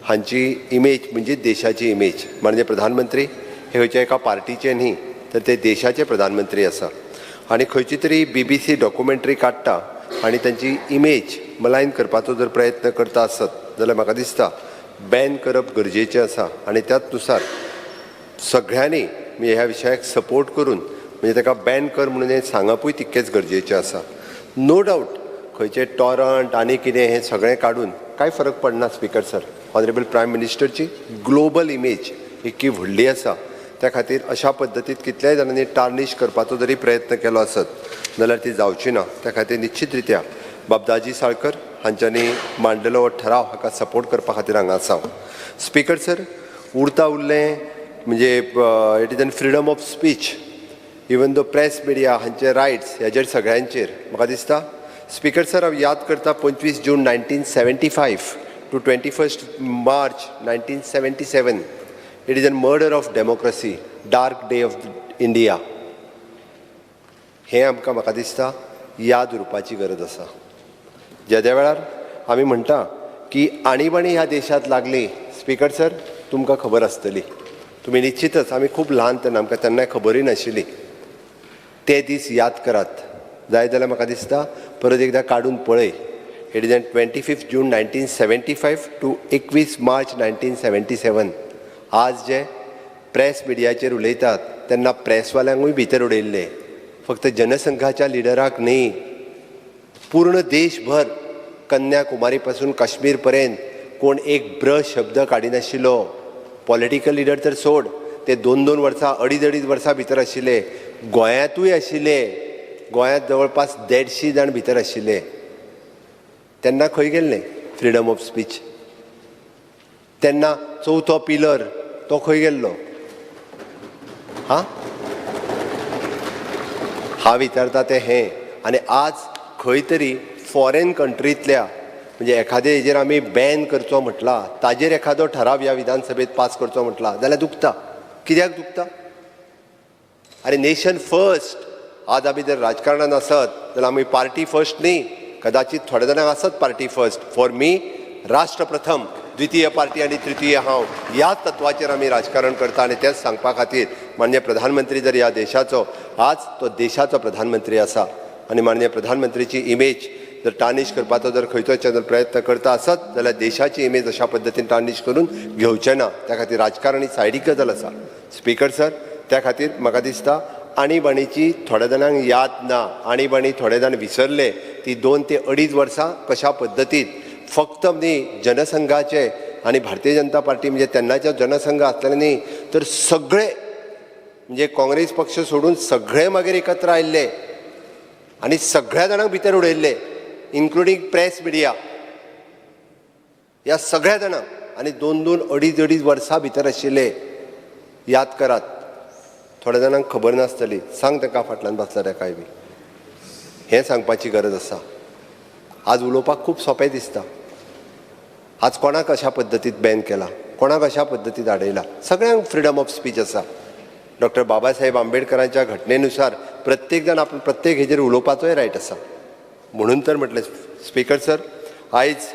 हांची इमेज म्हणजे देशाची इमेज, म्हणजे प्रधानमंत्री हे खंयच्या एका पार्टीचे न्ही तर ते देशाचे प्रधानमंत्री आसा आनी खंयची तरी BBC डॉक्युमेंटरी काडटा आनी तांची इमेज मलायन करपाचो जर प्रयत्न करता आसत जाल्यार म्हाका दिसता बॅन करप गरजेचें आसा आनी त्याच नुसार सगळ्यांनी ह्या विशयाक सपोर्ट करून म्हणजे ताका बॅन कर म्हणून हें सांगपूय तितकेंच गरजेचें आसा. नो डावट खंयचे टॉरंट आनी कितें हें सगळें काडून कांय फरक पडना स्पीकर सर. ऑनरेबल प्रायम मिनिस्टरची ग्लोबल इमेज इतकी व्हडली आसा त्या खातीर अशा पद्दतीन कितल्याय जाणांनी टार्निश करपाचो जरी प्रयत्न केलो आसत जाल्यार ती जावची ना. त्या खातीर निश्चित रित्या बाबदाजी साळकर हांच्यांनी मांडलेलो हो ठराव हाका सपोर्ट करपा खातीर हांगा आसा. स्पीकर सर, उरता उरलें म्हणजे it is an freedom of speech, even though press media हांचे रायट्स हेजेर सगळ्यांचेर म्हाका दिसता. स्पीकर सर, हांव याद करता 25 जून 1975 to 21 March 1977. It is a murder of democracy, dark day of India. हे आमकां म्हाका दिसता याद उरपाची गरज आसा. ज्या वेळार आमी म्हणटा की आणीबाणी ह्या देशांत लागली, स्पीकर सर तुमकां खबर आसतली, तुमी निश्चितच, आमी खूब ल्हान तेन्ना आमकां तेन्ना खबरूय नाशिल्ली. ते दीस याद करात. जाय जाल्यार म्हाका दिसता परत एकदां काडून पळय. It is 25 June 1975 to 21 March 1977. आज जे प्रेस मिडियाचेर उलयतात तेन्ना प्रेसवाल्यांकूय भितर उडयल्ले, फक्त जनसंघाच्या लिडराक न्ही, पूर्ण देशभर कन्याकुमारी पासून काश्मीर पर्यंत कोण एक ब्रश शब्द काडिनाशिल्लो. पॉलिटिकल लिडर तर सोड, ते 2-2 वर्सां 2.5 वर्सां भितर आशिल्ले. गोंयांतूय आशिल्ले, गोंयांत जवळपास 150 जाण भितर आशिल्ले. तेन्ना खंय गेल्ले फ्रिडम ऑफ स्पीच? तेन्ना चवथो पिलर तो खंय गेल्लो? हांव विचारता ते हें. आनी आज खंय तरी फॉरेन कंट्रींतल्या म्हणजे एखादे हेजेर आमी बॅन करचो म्हटला, ताजेर एखादो ठराव ह्या विधानसभेत पास करचो म्हटला जाल्यार दुखता. कित्याक दुखता? अरे नेशन फर्स्ट. आज आमी जर राजकारणान आसत जाल्यार आमी पार्टी फर्स्ट न्ही, कदाचित थोड्या जाणांक आसत पार्टी फर्स्ट. फॉर मी राष्ट्र प्रथम, द्वितीय पार्टी आनी तृतीय हांव, ह्या तत्वाचेर आमी राजकारण करता. आनी तेच सांगपा खातीर माननीय प्रधानमंत्री जर ह्या देशाचो आज तो देशाचो प्रधानमंत्री आसा आनी माननीय प्रधानमंत्रीची इमेज जर टार्निश करपाचो जर खंयचोय चॅनल प्रयत्न करता आसत जाल्यार देशाची इमेज अशा पद्दतीन टार्निश करून घेवचें ना. त्या खातीर राजकारण ही सायडीक गजाल आसा. स्पीकर सर, त्या खातीर म्हाका दिसता आणीबाणीची थोड्या जाणांक याद ना, आणीबाणी थोडे जाण विसरले. ती 2 ते 2.5 वर्सां कशा पद्दतीन फक्त न्ही जनसंघाचे आणि भारतीय जनता पार्टी म्हणजे तेन्नाचे जनसंघ आसलेले न्ही तर सगळे म्हणजे काँग्रेस पक्ष सोडून सगळे मागीर एकत्र आयिल्ले आनी सगळ्या जाणांक भितर उडयल्ले, इन्क्लुडींग प्रेस मिडिया, ह्या सगळ्या जाणांक. आनी 2-2, 2.5 वर्सां भितर आशिल्ले. याद करात. थोड्या जाणांक खबर नासतली. सांग ताका फाटल्यान बसला ताकाय बी. हें सांगपाची गरज आसा. आज उलोवपाक खूब सोंपें दिसता. आज कोणाक अशा पद्दतीत बॅन केला, कोणाक अशा पद्दतीत आडयला. सगळ्यांक फ्रिडम ऑफ स्पीच आसा. डॉक्टर बाबासाहेब आंबेडकरांच्या घटनेनुसार प्रत्येक जाण आपण प्रत्येक हेजेर उलोवपाचोय रायट आसा. म्हणून तर म्हटलें स्पीकर सर, आयज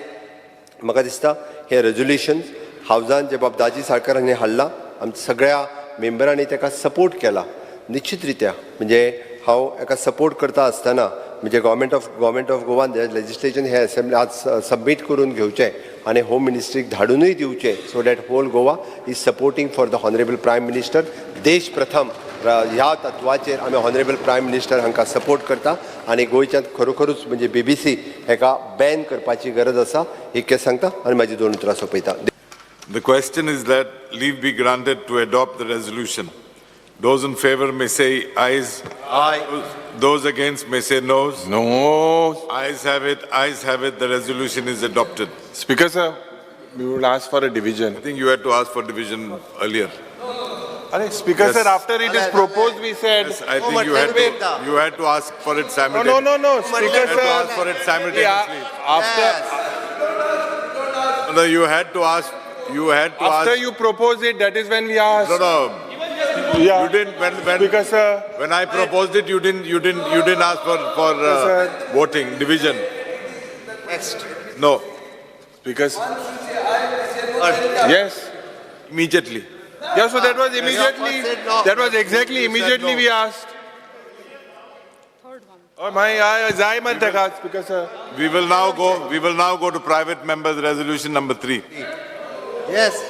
म्हाका दिसता हे रेजोल्युशन हावजान जे बाबदाजी साळकर हांणी हाडलां, आमच्या सगळ्या मेंबरांनी ताका सपोर्ट केला. निश्चित रित्या म्हणजे हांव हाका सपोर्ट करता आसतना म्हणजे गव्हर्मेंट ऑफ गोवान लेजिस्लेशन हे असेंब्ली आज सबमीट करून घेवचें आनी होम मिनिस्ट्रीक धाडूनय दिवचें so that whole Goa is supporting for the honourable prime minister. देश प्रथम ह्या तत्वाचेर आमी हॉनरेबल प्रायम मिनिस्टर हांकां सपोर्ट करता आनी गोंयच्यान खरोखरूच म्हणजे BBC हेका बॅन करपाची गरज आसा. इतकें सांगता आनी म्हाजी 2 उतरां सोंपयता. The question is that leave be granted to adopt the resolution. Those in favor may say ayes. Aye. Those against may say noes. No. Ayes have it. Ayes have it. The resolution is adopted. Speaker sir, we would ask for a division. I think you had to ask for division earlier. Speaker Yes. sir, after it is proposed, we said. Yes, I think you had to ask for it simultaneously. No. Speaker You had to sir, ask for it simultaneously. after No, you had to ask. You had to after ask. you propose it, that is when we asked. No. Yeah. You didn't. Speaker sir, When I proposed it, you didn't ask for sir. voting division. next. No. Speaker sir. Yes. Immediately. Yeah, so that was immediately. That was exactly immediately we asked. Oh my, I man taka, Speaker sir. We will now go to private members resolution number 3. Yes.